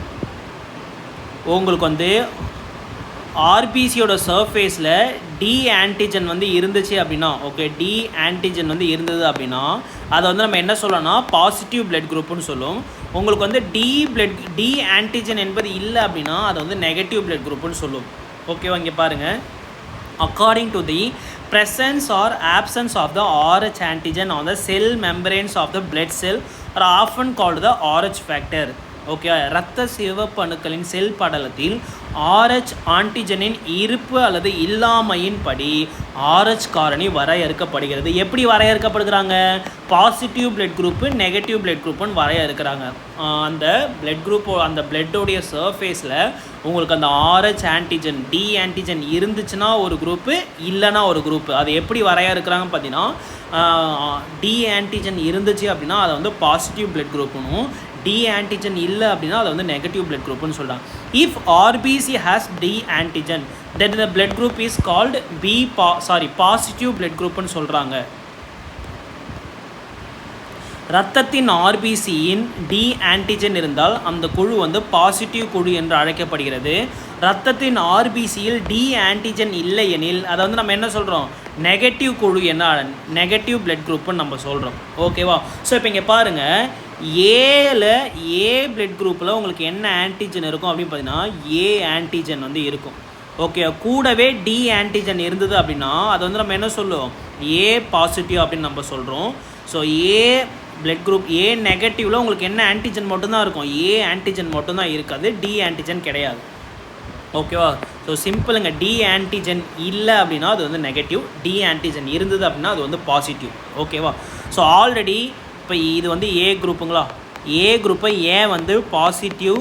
உங்களுக்கு வந்து ஆர்பிசியோட சர்ஃபேஸில் டி ஆன்டிஜன் வந்து இருந்துச்சு அப்படின்னா, ஓகே, டி ஆன்டிஜன் வந்து இருந்தது அப்படின்னா அதை வந்து நம்ம என்ன சொல்லலாம்னா பாசிட்டிவ் பிளட் குரூப்னு சொல்லுவோம். உங்களுக்கு வந்து டி ஆன்டிஜன் என்பது இல்லை அப்படின்னா அதை வந்து நெகட்டிவ் பிளட் குரூப்னு சொல்லுவோம். ஓகேவா? இங்கே பாருங்கள், according to the presence or absence of the Rh antigen on the cell membranes of the blood cell are often called the Rh factor. Okay, இரத்த சிவப்பணுக்களின் செல் படலத்தில் ஆர்ஹெச் ஆன்டிஜனின் இருப்பு அல்லது இல்லாமையின் படி ஆர்ஹெச் காரணி வரையறுக்கப்படுகிறது. எப்படி வரையறுக்கப்படுகிறாங்க? Positive blood group, negative blood குரூப்புன்னு வரையறுக்கிறாங்க. அந்த பிளட் குரூப், அந்த பிளட்டோடைய சர்ஃபேஸில் உங்களுக்கு அந்த ஆர்ஹெச் ஆன்டிஜன், டி ஆன்டிஜன் இருந்துச்சுன்னா ஒரு குரூப்பு, இல்லைனா ஒரு குரூப்பு. அது எப்படி வரையறுக்கிறாங்கன்னு பார்த்தீங்கன்னா, டி ஆன்டிஜன் இருந்துச்சு அப்படின்னா அதை வந்து பாசிட்டிவ் பிளட் குரூப்புனும், டி ஆன்டிஜன் இல்லை அப்படின்னா அதை வந்து நெகட்டிவ் பிளட் குரூப்னு சொல்கிறாங்க. If RBC has D antigen then the blood group is called positive blood குரூப்னு சொல்கிறாங்க. இரத்தத்தின் ஆர்பிசியின் டி ஆன்டிஜன் இருந்தால் அந்த குழு வந்து பாசிட்டிவ் குழு என்று அழைக்கப்படுகிறது. இரத்தத்தின் ஆர்பிசியில் டி ஆன்டிஜன் இல்லை எனில் அதை வந்து நம்ம என்ன சொல்கிறோம்? நெகட்டிவ் குழு, என்ன நெகட்டிவ் பிளட் குரூப்னு நம்ம சொல்கிறோம். ஓகேவா? ஸோ இப்போ இங்கே பாருங்கள், ஏ பிளட் குரூப்பில் உங்களுக்கு என்ன ஆன்டிஜன் இருக்கும் அப்படின்னு பார்த்தீங்கன்னா ஏ ஆன்டிஜன் வந்து இருக்கும். ஓகே, கூடவே டி ஆன்டிஜன் இருந்தது அப்படின்னா அதை வந்து நம்ம என்ன சொல்லுவோம்? ஏ பாசிட்டிவ் அப்படின்னு நம்ம சொல்கிறோம். So A blood group A நெகட்டிவில் உங்களுக்கு என்ன ஆன்டிஜன் மட்டும்தான் இருக்கும்? ஏ ஆன்டிஜன் மட்டும்தான் இருக்காது, டி ஆன்டிஜன் கிடையாது. ஓகேவா? ஸோ சிம்பிளுங்க, டி ஆன்டிஜன் இல்லை அப்படின்னா அது வந்து நெகட்டிவ், டி ஆன்டிஜன் இருந்தது அப்படின்னா அது வந்து பாசிட்டிவ். ஓகேவா? ஸோ ஆல்ரெடி இப்போ இது வந்து ஏ குரூப்புங்களா, ஏ குரூப்பை ஏன் வந்து பாசிட்டிவ்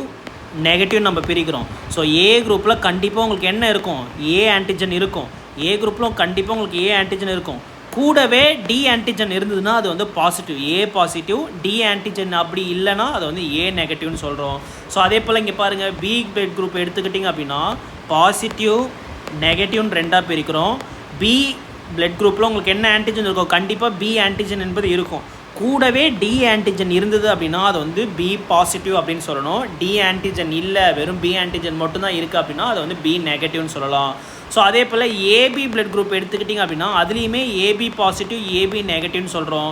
நெகட்டிவ் நம்ம பிரிக்கிறோம். ஸோ ஏ குரூப்பில் கண்டிப்பாக உங்களுக்கு என்ன இருக்கும்? ஏ ஆன்டிஜன் இருக்கும். ஏ குரூப்பில் கண்டிப்பாக உங்களுக்கு ஏ ஆன்டிஜன் இருக்கும். கூடவே டி ஆன்டிஜன் இருந்ததுன்னா அது வந்து positive, A positive. D antigen அப்படி இல்லைன்னா அது வந்து ஏ நெகட்டிவ்னு சொல்கிறோம். ஸோ அதே போல் இங்கே பாருங்கள், பி பிளட் குரூப் எடுத்துக்கிட்டிங்க அப்படின்னா பாசிட்டிவ் நெகட்டிவ்னு ரெண்டாக பிரிக்கிறோம். பி பிளட் குரூப்பில் உங்களுக்கு என்ன ஆன்டிஜன் இருக்கும்? கண்டிப்பாக பி ஆன்டிஜன் என்பது இருக்கும். கூடவே டி ஆன்டிஜன் இருந்தது அப்படின்னா அது வந்து பி பாசிட்டிவ் அப்படின்னு சொல்லணும். டி ஆன்டிஜன் இல்லை, வெறும் பி ஆன்டிஜன் மட்டும்தான் இருக்குது அப்படின்னா அதை வந்து பி நெகட்டிவ்னு சொல்லலாம். ஸோ அதே போல் ஏபி பிளட் குரூப் எடுத்துக்கிட்டிங்க அப்படின்னா அதுலேயுமே ஏபி பாசிட்டிவ், ஏபி நெகட்டிவ்னு சொல்கிறோம்.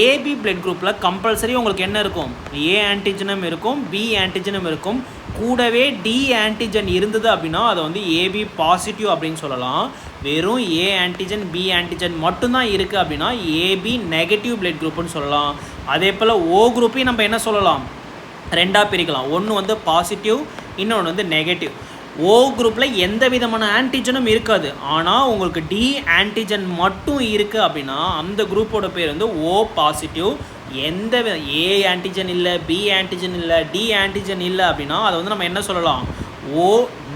ஏபி பிளட் குரூப்பில் கம்பல்சரி உங்களுக்கு என்ன இருக்கும்? ஏ ஆன்டிஜனும் இருக்கும், பி ஆன்டிஜனும் இருக்கும். கூடவே டி ஆன்டிஜன் இருந்தது அப்படின்னா அதை வந்து ஏபி பாசிட்டிவ் அப்படின்னு சொல்லலாம். வெறும் ஏ ஆன்டிஜன், பி ஆன்டிஜன் மட்டும்தான் இருக்குது அப்படின்னா ஏபி நெகட்டிவ் பிளட் குரூப்னு சொல்லலாம். அதே போல் ஓ குரூப்பையும் நம்ம என்ன சொல்லலாம்? ரெண்டாக பிரிக்கலாம். ஒன்று வந்து பாசிட்டிவ், இன்னொன்று வந்து நெகட்டிவ். ஓ குரூப்பில் எந்த விதமான ஆன்டிஜனும் இருக்காது, ஆனால் உங்களுக்கு டி ஆன்டிஜன் மட்டும் இருக்குது அப்படின்னா அந்த குரூப்போட பேர் வந்து ஓ பாசிட்டிவ். எந்த ஏ ஆன்டிஜன் இல்லை, பி ஆன்டிஜன் இல்லை, டி ஆன்டிஜன் இல்லை அப்படின்னா அதை வந்து நம்ம என்ன சொல்லலாம்? ஓ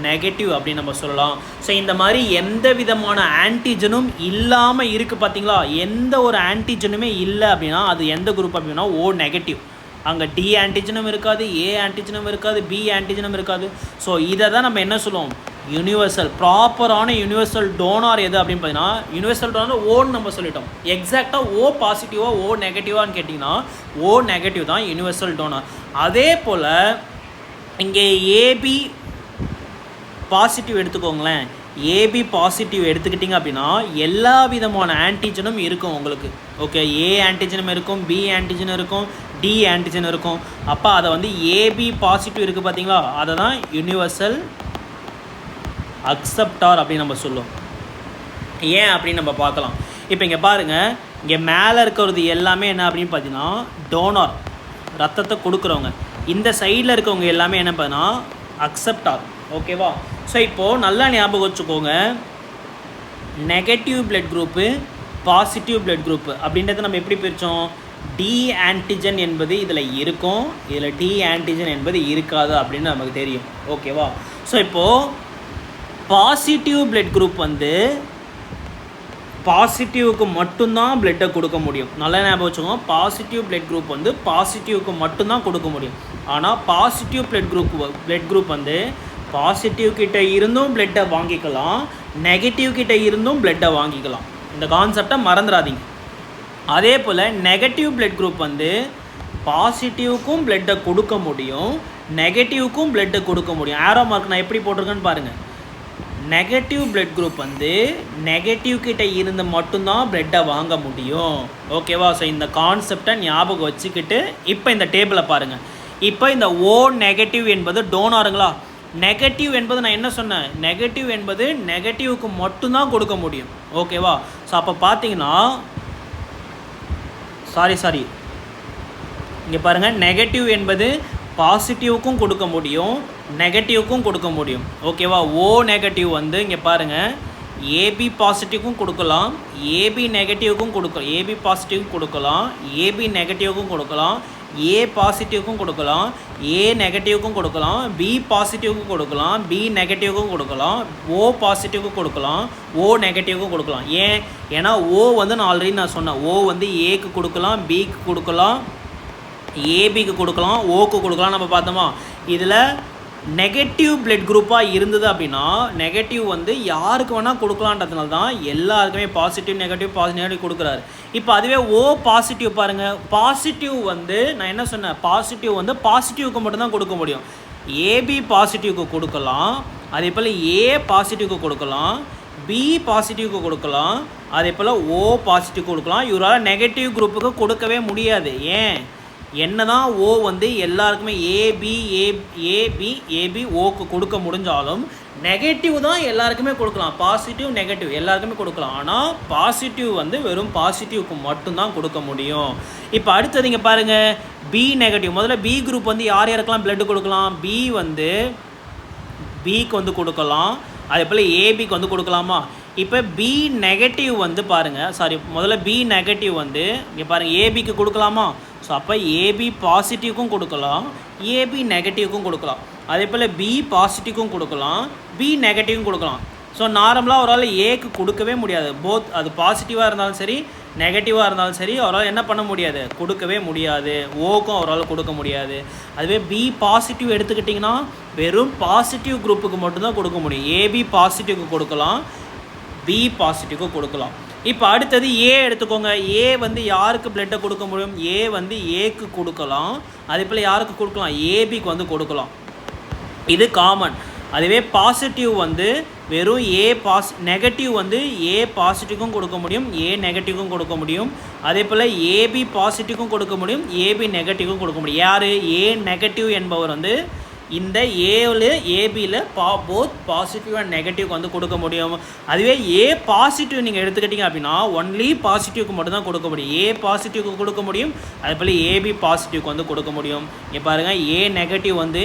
நெகட்டிவ் அப்படின்னு நம்ம சொல்லலாம். ஸோ இந்த மாதிரி எந்த விதமான ஆன்டிஜனும் இல்லாமல் இருக்குது பார்த்தீங்களா? எந்த ஒரு ஆன்டிஜனுமே இல்லை அப்படின்னா அது எந்த குரூப் அப்படின்னா ஓ நெகட்டிவ். அங்கே டி ஆன்டிஜனும் இருக்காது, ஏ ஆன்டிஜனும் இருக்காது, பி ஆன்டிஜனும் இருக்காது. ஸோ இதை தான் நம்ம என்ன சொல்லுவோம்? யூனிவர்சல், ப்ராப்பரான யூனிவர்சல் டோனார் எது அப்படின்னு பார்த்தீங்கன்னா யூனிவர்சல் டோனார் ஓன்னு நம்ம சொல்லிட்டோம். எக்ஸாக்டாக ஓ பாசிட்டிவாக ஓ நெகட்டிவான்னு கேட்டிங்கன்னா ஓ நெகட்டிவ் தான் யூனிவர்சல் டோனார். அதே போல் இங்கே ஏபி பாசிட்டிவ் எடுத்துக்கோங்களேன். ஏபி பாசிட்டிவ் எடுத்துக்கிட்டிங்க அப்படின்னா எல்லா விதமான ஆன்டிஜனும் இருக்கும் உங்களுக்கு. ஓகே, ஏ ஆன்டிஜனும் இருக்கும், பி ஆன்டிஜனும் இருக்கும், டி ஆன்டிஜன் இருக்கும். அப்போ அதை வந்து ஏபி பாசிட்டிவ் இருக்குது பார்த்தீங்களா, அதை தான் யூனிவர்சல் அக்செப்டார் அப்படின்னு நம்ம சொல்லுவோம். ஏன் அப்படின்னு நம்ம பார்க்கலாம். இப்போ இங்கே பாருங்கள், இங்கே மேலே இருக்கிறது எல்லாமே என்ன அப்படின்னு பார்த்தீங்கன்னா டோனார், ரத்தத்தை கொடுக்குறவங்க. இந்த சைடில் இருக்கவங்க எல்லாமே என்ன பார்த்தீங்கன்னா அக்செப்டார். ஓகேவா? ஸோ இப்போது நல்லா ஞாபகம் வச்சுக்கோங்க, negative blood group, positive blood group அப்படின்றத நம்ம எப்படி பிரித்தோம்? டி ஆன்டிஜன் என்பது இதில் இருக்கும், இதில் டி ஆன்டிஜன் என்பது இருக்காது அப்படின்னு நமக்கு தெரியும். ஓகேவா? ஸோ இப்போது பாசிட்டிவ் பிளட் குரூப் வந்து பாசிட்டிவ்க்கு மட்டும்தான் பிளட்டை கொடுக்க முடியும். நல்லா ஞாபகம் வச்சுக்கோங்க, பாசிட்டிவ் பிளட் குரூப் வந்து பாசிட்டிவ்க்கு மட்டும்தான் கொடுக்க முடியும். ஆனால் பாசிட்டிவ் பிளட் குரூப் வந்து பாசிட்டிவ் கிட்ட இருந்தும் பிளட்டை வாங்கிக்கலாம், நெகட்டிவ் கிட்ட இருந்தும் பிளட்டை வாங்கிக்கலாம். இந்த கான்செப்டை மறந்துடாதீங்க. அதே போல் நெகட்டிவ் பிளட் குரூப் வந்து பாசிட்டிவ்க்கும் பிளட்டை கொடுக்க முடியும், நெகட்டிவ்க்கும் பிளட்டை கொடுக்க முடியும். ஆரோ மார்க் நான் எப்படி போட்டிருக்கேன்னு பாருங்கள். நெகட்டிவ் பிளட் குரூப் வந்து நெகட்டிவ் கிட்ட இருந்து மட்டும்தான் பிளட்டை வாங்க முடியும். ஓகேவா? ஸோ இந்த கான்செப்டை ஞாபகம் வச்சுக்கிட்டு இப்போ இந்த டேபிளை பாருங்கள். இப்போ இந்த ஓ நெகட்டிவ் என்பது டோனாருங்களா, நெகட்டிவ் என்பது நான் என்ன சொன்னேன், நெகட்டிவ் என்பது நெகட்டிவ்க்கு மட்டும்தான் கொடுக்க முடியும். ஓகேவா? ஸோ அப்போ பார்த்தீங்கன்னா சாரி இங்கே பாருங்கள், நெகட்டிவ் என்பது பாசிட்டிவ்க்கும் கொடுக்க முடியும், நெகட்டிவ்க்கும் கொடுக்க முடியும். ஓகேவா? ஓ நெகட்டிவ் வந்து இங்கே பாருங்கள், ஏபி பாசிட்டிவ்க்கும் கொடுக்கலாம், ஏபி நெகட்டிவ்க்கும் கொடுக்கலாம், ஏபி பாசிட்டிவ்க்கும் கொடுக்கலாம், ஏபி நெகட்டிவ்க்கும் கொடுக்கலாம், ஏ பாசிட்டிவ்க்கும் கொடுக்கலாம், ஏ நெகட்டிவ்க்கும் கொடுக்கலாம், பி பாசிட்டிவ்க்கும் கொடுக்கலாம், பி நெகட்டிவ்க்கும் கொடுக்கலாம், ஓ பாசிட்டிவ்க்கும் கொடுக்கலாம், ஓ நெகட்டிவ்க்கும் கொடுக்கலாம். ஏன்னா ஓ வந்து நான் ஆல்ரெடி சொன்னேன், ஓ வந்து ஏக்கு கொடுக்கலாம், பிக்கு கொடுக்கலாம், ஏபிக்கு கொடுக்கலாம், ஓக்கு கொடுக்கலாம். நம்ம பார்த்தோமா, இதில் நெகட்டிவ் பிளட் குரூப்பாக இருந்தது அப்படின்னா நெகட்டிவ் வந்து யாருக்கு வேணால் கொடுக்கலான்றதுனால தான் எல்லாருக்குமே பாசிட்டிவ் நெகட்டிவ் கொடுக்குறாரு. இப்போ அதுவே ஓ பாசிட்டிவ் பாருங்கள், பாசிட்டிவ் வந்து நான் என்ன சொன்னேன், பாசிட்டிவ் வந்து பாசிட்டிவ்க்கு மட்டும்தான் கொடுக்க முடியும். ஏபி பாசிட்டிவ்க்கு கொடுக்கலாம், அதே போல் ஏ பாசிட்டிவ்க்கு கொடுக்கலாம், பி பாசிட்டிவ்க்கு கொடுக்கலாம், அதே போல் ஓ பாசிட்டிவ் கொடுக்கலாம். இவரால் நெகட்டிவ் குரூப்புக்கு கொடுக்கவே முடியாது. என்ன தான் ஓ வந்து எல்லாருக்குமே ஏபி ஓக்கு கொடுக்க முடிஞ்சாலும் நெகட்டிவ் தான் எல்லாருக்குமே கொடுக்கலாம், பாசிட்டிவ் நெகட்டிவ் எல்லாருக்குமே கொடுக்கலாம். ஆனால் பாசிட்டிவ் வந்து வெறும் பாசிட்டிவ்க்கு மட்டும்தான் கொடுக்க முடியும். இப்போ அடுத்தது இங்கே பாருங்கள், பி நெகட்டிவ். முதல்ல பி குரூப் வந்து யார் யாருக்கெல்லாம் பிளட் கொடுக்கலாம், பி வந்து பிக்கு வந்து கொடுக்கலாம், அதே போல் ஏபிக்கு வந்து கொடுக்கலாமா. இப்போ பி நெகட்டிவ் வந்து பாருங்கள், முதல்ல பி நெகட்டிவ் வந்து இங்கே பாருங்கள் ஏபிக்கு கொடுக்கலாமா. ஸோ அப்போ ஏபி பாசிட்டிவ்க்கும் கொடுக்கலாம், ஏபி நெகட்டிவ்க்கும் கொடுக்கலாம், அதே போல் பி பாசிட்டிவ்க்கும் கொடுக்கலாம், பி நெகட்டிவ்க்கும் கொடுக்கலாம். ஸோ நார்மலாக அவரால் ஏக்கு கொடுக்கவே முடியாது, போத் அது பாசிட்டிவாக இருந்தாலும் சரி நெகட்டிவாக இருந்தாலும் சரி அவரால் என்ன பண்ண முடியாது, கொடுக்கவே முடியாது. ஓக்கும் அவரால் கொடுக்க முடியாது. அதுவே பி பாசிட்டிவ் எடுத்துக்கிட்டிங்கன்னா வெறும் பாசிட்டிவ் குரூப்புக்கு மட்டும்தான் கொடுக்க முடியும். ஏபி பாசிட்டிவ்க்கு கொடுக்கலாம், பி பாசிட்டிவ்க்கு கொடுக்கலாம். இப்போ அடுத்தது ஏ எடுத்துக்கோங்க. ஏ வந்து யாருக்கு பிளட்டை கொடுக்க முடியும், ஏ வந்து ஏக்கு கொடுக்கலாம், அதே போல் யாருக்கு கொடுக்கலாம், ஏபிக்கு வந்து கொடுக்கலாம். இது காமன். அதுவே பாசிட்டிவ் வந்து வெறும் நெகட்டிவ் வந்து ஏ பாசிட்டிவ்க்கும் கொடுக்க முடியும், ஏ நெகட்டிவ்க்கும் கொடுக்க முடியும், அதே போல் ஏபி பாசிட்டிவ்க்கும் கொடுக்க முடியும், ஏபி நெகட்டிவ்க்கும் கொடுக்க முடியும். யார், ஏ நெகட்டிவ் என்பவர் வந்து இந்த ஏபியில் போத் பாசிட்டிவ் அண்ட் நெகட்டிவ்க்கு வந்து கொடுக்க முடியும். அதுவே ஏ பாசிட்டிவ் நீங்கள் எடுத்துக்கிட்டிங்க அப்படின்னா ஒன்லி பாசிட்டிவ்க்கு மட்டும்தான் கொடுக்க முடியும், ஏ பாசிட்டிவ்க்கு கொடுக்க முடியும், அதே போல் ஏபி பாசிட்டிவ்க்கு வந்து கொடுக்க முடியும். இங்கே பாருங்கள், ஏ நெகட்டிவ் வந்து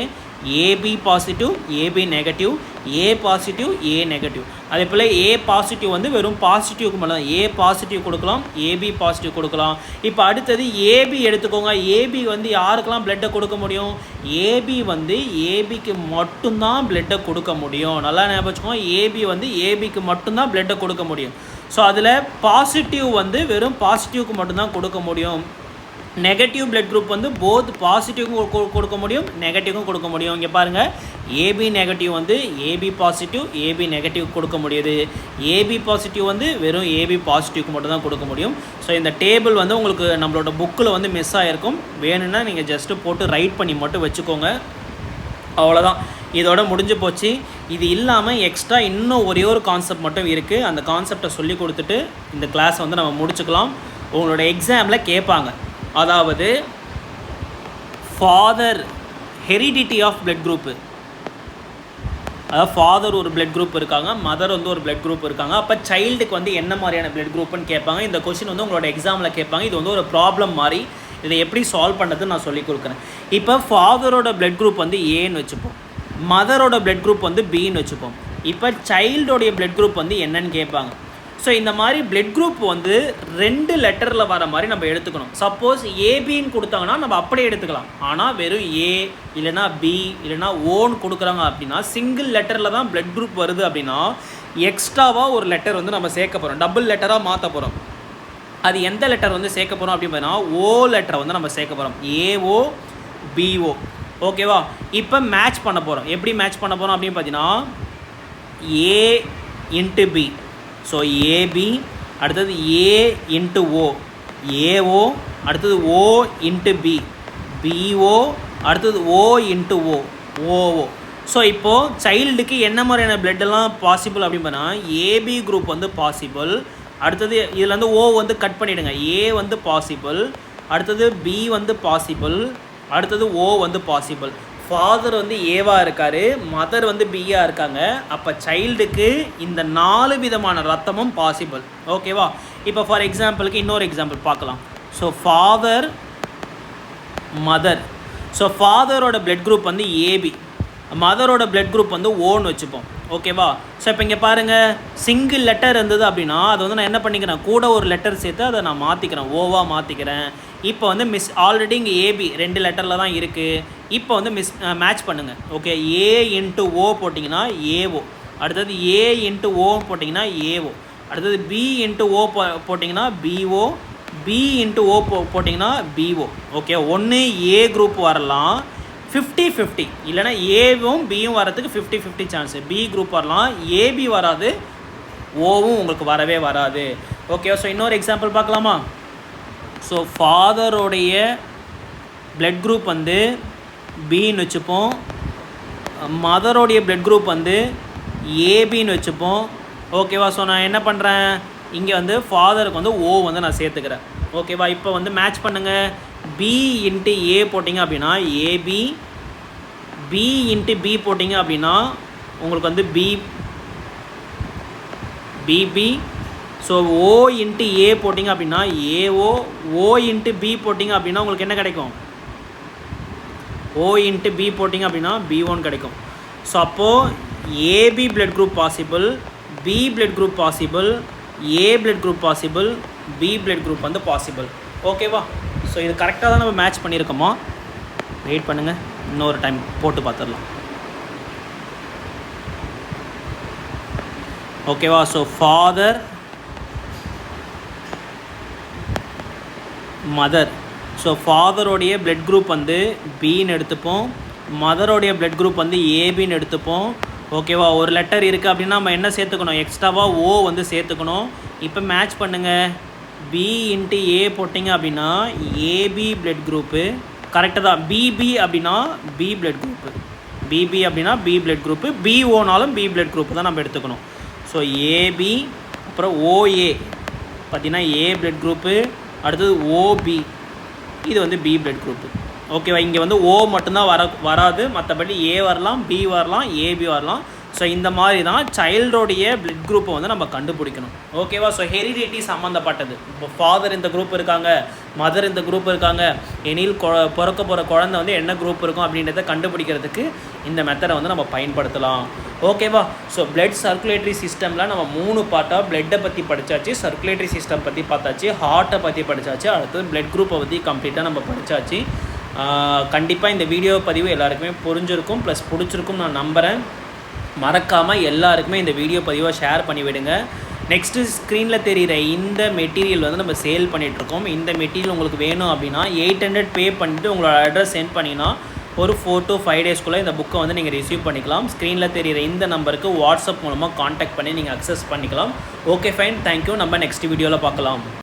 AB positive, AB negative, A positive, A negative. அதே போல் ஏ பாசிட்டிவ் வந்து வெறும் பாசிட்டிவ்க்கு மட்டும் தான், ஏ பாசிட்டிவ் கொடுக்கலாம், ஏபி பாசிட்டிவ் கொடுக்கலாம். இப்போ அடுத்தது ஏபி எடுத்துக்கோங்க. ஏபி வந்து யாருக்கெல்லாம் பிளட்டை கொடுக்க முடியும், ஏபி வந்து ஏபிக்கு மட்டும்தான் பிளட்டை கொடுக்க முடியும். நல்லா ஞாபகம் வச்சுக்கோங்க, ஏபி வந்து ஏபிக்கு மட்டும்தான் பிளட்டை கொடுக்க முடியும். ஸோ அதில் பாசிட்டிவ் வந்து வெறும் பாசிட்டிவ்க்கு மட்டும்தான் கொடுக்க முடியும். நெகட்டிவ் பிளட் குரூப் வந்து போத் பாசிட்டிவ்க்கும் கொடுக்க முடியும், நெகட்டிவ்க்கும் கொடுக்க முடியும். இங்கே பாருங்கள், ஏபி நெகட்டிவ் வந்து ஏபி பாசிட்டிவ், ஏபி நெகட்டிவ் கொடுக்க முடியுது. ஏபி பாசிட்டிவ் வந்து வெறும் ஏபி பாசிட்டிவ்க்கு மட்டும் தான் கொடுக்க முடியும். ஸோ இந்த டேபிள் வந்து உங்களுக்கு நம்மளோட புக்கில் வந்து மிஸ் ஆகிருக்கும், வேணும்னா நீங்கள் ஜஸ்ட்டு போட்டு ரைட் பண்ணி மட்டும் வச்சுக்கோங்க. அவ்வளோதான், இதோட முடிஞ்சு போச்சு. இது இல்லாமல் எக்ஸ்ட்ரா இன்னும் ஒரே ஒரு கான்செப்ட் மட்டும் இருக்குது. அந்த கான்செப்டை சொல்லி கொடுத்துட்டு இந்த கிளாஸை வந்து நம்ம முடிச்சுக்கலாம். உங்களோட எக்ஸாமில் கேட்பாங்க, அதாவது father heredity of blood group, அதாவது ஃபாதர் ஒரு பிளட் குரூப் இருக்காங்க, மதர் வந்து ஒரு பிளட் குரூப் இருக்காங்க. அப்போ சைல்டுக்கு வந்து என்ன மாதிரியான பிளட் குரூப்னு கேட்பாங்க. இந்த கொஸ்டின் வந்து உங்களோட எக்ஸாமில் கேட்பாங்க. இது வந்து ஒரு ப்ராப்ளம் மாதிரி, இதை எப்படி சால்வ் பண்ணுறதுன்னு நான் சொல்லி கொடுக்குறேன். இப்போ ஃபாதரோட பிளட் குரூப் வந்து ஏன்னு வச்சுப்போம், மதரோட பிளட் குரூப் வந்து பின்னு வச்சுப்போம். இப்போ சைல்டோடைய பிளட் குரூப் வந்து என்னன்னு கேட்பாங்க. ஸோ இந்த மாதிரி பிளட் குரூப் வந்து 2 லெட்டரில் வர மாதிரி நம்ம எடுத்துக்கணும். சப்போஸ் ஏபின்னு கொடுத்தாங்கன்னா நம்ம அப்படியே எடுத்துக்கலாம். ஆனால் வெறும் ஏ இல்லைனா பி இல்லைனா ஓன்னு கொடுக்குறாங்க அப்படின்னா சிங்கிள் லெட்டரில் தான் பிளட் குரூப் வருது அப்படின்னா எக்ஸ்ட்ராவாக ஒரு லெட்டர் வந்து நம்ம சேர்க்க போகிறோம், டபுள் லெட்டராக மாற்ற போகிறோம். அது எந்த லெட்டர் வந்து சேர்க்க போகிறோம் அப்படின்னு பார்த்தீங்கன்னா ஓ லெட்டரை வந்து நம்ம சேர்க்க போகிறோம், ஏஓ பிஓ. ஓகேவா? இப்போ மேட்ச் பண்ண போகிறோம். எப்படி மேட்ச் பண்ண போகிறோம் அப்படின்னு பார்த்தீங்கன்னா A into B, so AB, அடுத்தது ஏ இன்ட்டு ஓ, ஏஓ, அடுத்தது ஓ இன்ட்டு பி, பிஓ, அடுத்தது ஓ இன்ட்டு ஓ, ஓஓ. ஸோ இப்போது சைல்டுக்கு என்ன மாதிரியான பிளட்டெல்லாம் பாசிபிள் அப்படின்னு பார்த்தா ஏபி குரூப் வந்து பாசிபிள். அடுத்தது இதில் வந்து ஓ வந்து கட் பண்ணிவிடுங்க, ஏ வந்து பாசிபிள், அடுத்தது பி வந்து பாசிபிள், அடுத்தது ஓ வந்து பாசிபிள். ஃபாதர் வந்து ஏவாக இருக்கார், மதர் வந்து பியாக இருக்காங்க. அப்போ சைல்டுக்கு இந்த 4 விதமான ரத்தமும் பாசிபிள். ஓகேவா? இப்போ ஃபார் எக்ஸாம்பிளுக்கு இன்னொரு எக்ஸாம்பிள் பார்க்கலாம். So father, mother. ஸோ ஃபாதரோட பிளட் குரூப் வந்து ஏபி, மதரோட பிளட் குரூப் வந்து ஓன்னு வச்சுப்போம். ஓகேவா? ஸோ இப்போ இங்கே பாருங்கள், சிங்கிள் லெட்டர் இருந்தது அப்படின்னா அது வந்து நான் என்ன பண்ணிக்கிறேன், கூட ஒரு லெட்டர் சேர்த்து அதை நான் மாற்றிக்கிறேன், ஓவாக மாற்றிக்கிறேன். இப்போ வந்து ஆல்ரெடி இங்கே ஏபி 2 லெட்டரில் தான் இருக்குது. இப்போ வந்து மேட்ச் பண்ணுங்கள். ஓகே, ஏ இன்ட்டு ஓ போட்டிங்கன்னா ஏஓ, அடுத்தது ஏ இன்ட்டு ஓ போட்டிங்கன்னா ஏஓ, அடுத்தது பி இன்ட்டு ஓ போட்டிங்கன்னா பிஓ, பி இன்ட்டு ஓ போட்டிங்கன்னா பிஓ. ஓகே, ஒன்று ஏ குரூப் வரலாம் 50-50, இல்லைனா ஏவும் பியும் வரதுக்கு 50-50 சான்ஸு. பி குரூப் வரலாம், ஏபி வராது, ஓவும் உங்களுக்கு வரவே வராது. ஓகே, ஸோ இன்னொரு எக்ஸாம்பிள் பார்க்கலாமா? ஸோ ஃபாதரோடைய பிளட் குரூப் வந்து பின்னு வச்சுப்போம், மதரோடைய பிளட் குரூப் வந்து ஏபின்னு வச்சுப்போம். ஓகேவா? ஸோ நான் என்ன பண்ணுறேன், இங்கே வந்து ஃபாதருக்கு வந்து ஓ வந்து நான் சேர்த்துக்கிறேன். ஓகேவா? இப்போ வந்து மேட்ச் பண்ணுங்கள். பி இன்ட்டு ஏ போட்டிங்க அப்படின்னா ஏபி, பி இன்ட்டு பி போட்டிங்க அப்படின்னா உங்களுக்கு வந்து பிபி. ஸோ ஓ இன்ட்டு ஏ போட்டிங்க அப்படின்னா ஏஓ, ஓ இன்ட்டு பி போட்டிங்க அப்படின்னா உங்களுக்கு என்ன கிடைக்கும், ஓ இன்ட்டு பி போட்டிங்க அப்படின்னா B1 கிடைக்கும். ஸோ அப்போது AB blood group possible, B blood group possible, A blood group possible, B blood group வந்து பாசிபிள். ஓகேவா? ஸோ இது கரெக்டாக தான் நம்ம மேட்ச் பண்ணியிருக்கோமா? வெயிட் பண்ணுங்கள், இன்னொரு டைம் போட்டு பார்த்துடலாம். ஓகேவா? So father, mother. ஸோ ஃபாதரோடைய பிளட் குரூப் வந்து பின்னு எடுத்துப்போம், மதரோடைய பிளட் குரூப் வந்து ஏபின்னு எடுத்துப்போம். ஓகேவா? ஒரு லெட்டர் இருக்குது அப்படின்னா நம்ம என்ன சேர்த்துக்கணும், எக்ஸ்ட்ராவாக ஓ வந்து சேர்த்துக்கணும். இப்போ மேட்ச் பண்ணுங்கள். பி இன்ட்டு ஏ போட்டிங்க அப்படின்னா ஏபி பிளட் குரூப்பு கரெக்டாக தான். பிபி அப்படின்னா பி பிளட் குரூப்பு, பிபி அப்படின்னா பி பிளட் குரூப்பு, பிஓனாலும் பி பிளட் குரூப்பு தான் நம்ம எடுத்துக்கணும். ஸோ ஏபி அப்புறம் ஓஏ பார்த்திங்கன்னா ஏ பிளட் குரூப்பு, அடுத்தது ஓபி, இது வந்து பி பிளட் குரூப்பு. ஓகேவா? இங்கே வந்து ஓ மட்டும்தான் வராது, மற்றபடி ஏ வரலாம், பி வரலாம், ஏபி வரலாம். ஸோ இந்த மாதிரி தான் சைல்டோடைய பிளட் குரூப்பை வந்து நம்ம கண்டுபிடிக்கணும். ஓகேவா? ஸோ ஹெரிடிட்டி சம்மந்தப்பட்டது. இப்போ ஃபாதர் இந்த குரூப் இருக்காங்க, மதர் இந்த குரூப் இருக்காங்க, எனில் பிறக்க போகிற குழந்தை வந்து என்ன குரூப் இருக்கும் அப்படின்றத கண்டுபிடிக்கிறதுக்கு இந்த மெத்தடை வந்து நம்ம பயன்படுத்தலாம். ஓகேவா? ஸோ பிளட் சர்க்குலேட்டரி சிஸ்டமில் நம்ம 3 பார்ட்டாக பிளட்டை பற்றி படித்தாச்சு, சர்க்குலேட்டரி சிஸ்டம் பற்றி பார்த்தாச்சு, ஹார்ட்டை பற்றி படித்தாச்சு, அடுத்தது பிளட் குரூப்பை பற்றி கம்ப்ளீட்டாக நம்ம படித்தாச்சு. கண்டிப்பாக இந்த வீடியோ பதிவு எல்லாருக்குமே புரிஞ்சிருக்கும், ப்ளஸ் பிடிச்சிருக்கும் நான் நம்புகிறேன். மறக்காமல் எல்லாருக்குமே இந்த வீடியோ பதிவை ஷேர் பண்ணிவிடுங்க. நெக்ஸ்ட்டு ஸ்க்ரீனில் தெரிகிற இந்த மெட்டீரியல் வந்து நம்ம சேல் பண்ணிகிட்ருக்கோம். இந்த மெட்டீரியல் உங்களுக்கு வேணும் அப்படின்னா 800 பே பண்ணிவிட்டு உங்களோட அட்ரஸ் சென்ட் பண்ணிங்கன்னா ஒரு 4 to 5 டேஸ்க்குள்ளே இந்த புக்கை வந்து நீங்கள் ரிசீவ் பண்ணிக்கலாம். ஸ்க்ரீனில் தெரிகிற இந்த நம்பருக்கு வாட்ஸ்அப் மூலமாக காண்டாக்ட் பண்ணி நீங்கள் அக்சஸ் பண்ணிக்கலாம். Okay fine, thank you. நம்ம நெக்ஸ்ட் வீடியோவில் பார்க்கலாம்.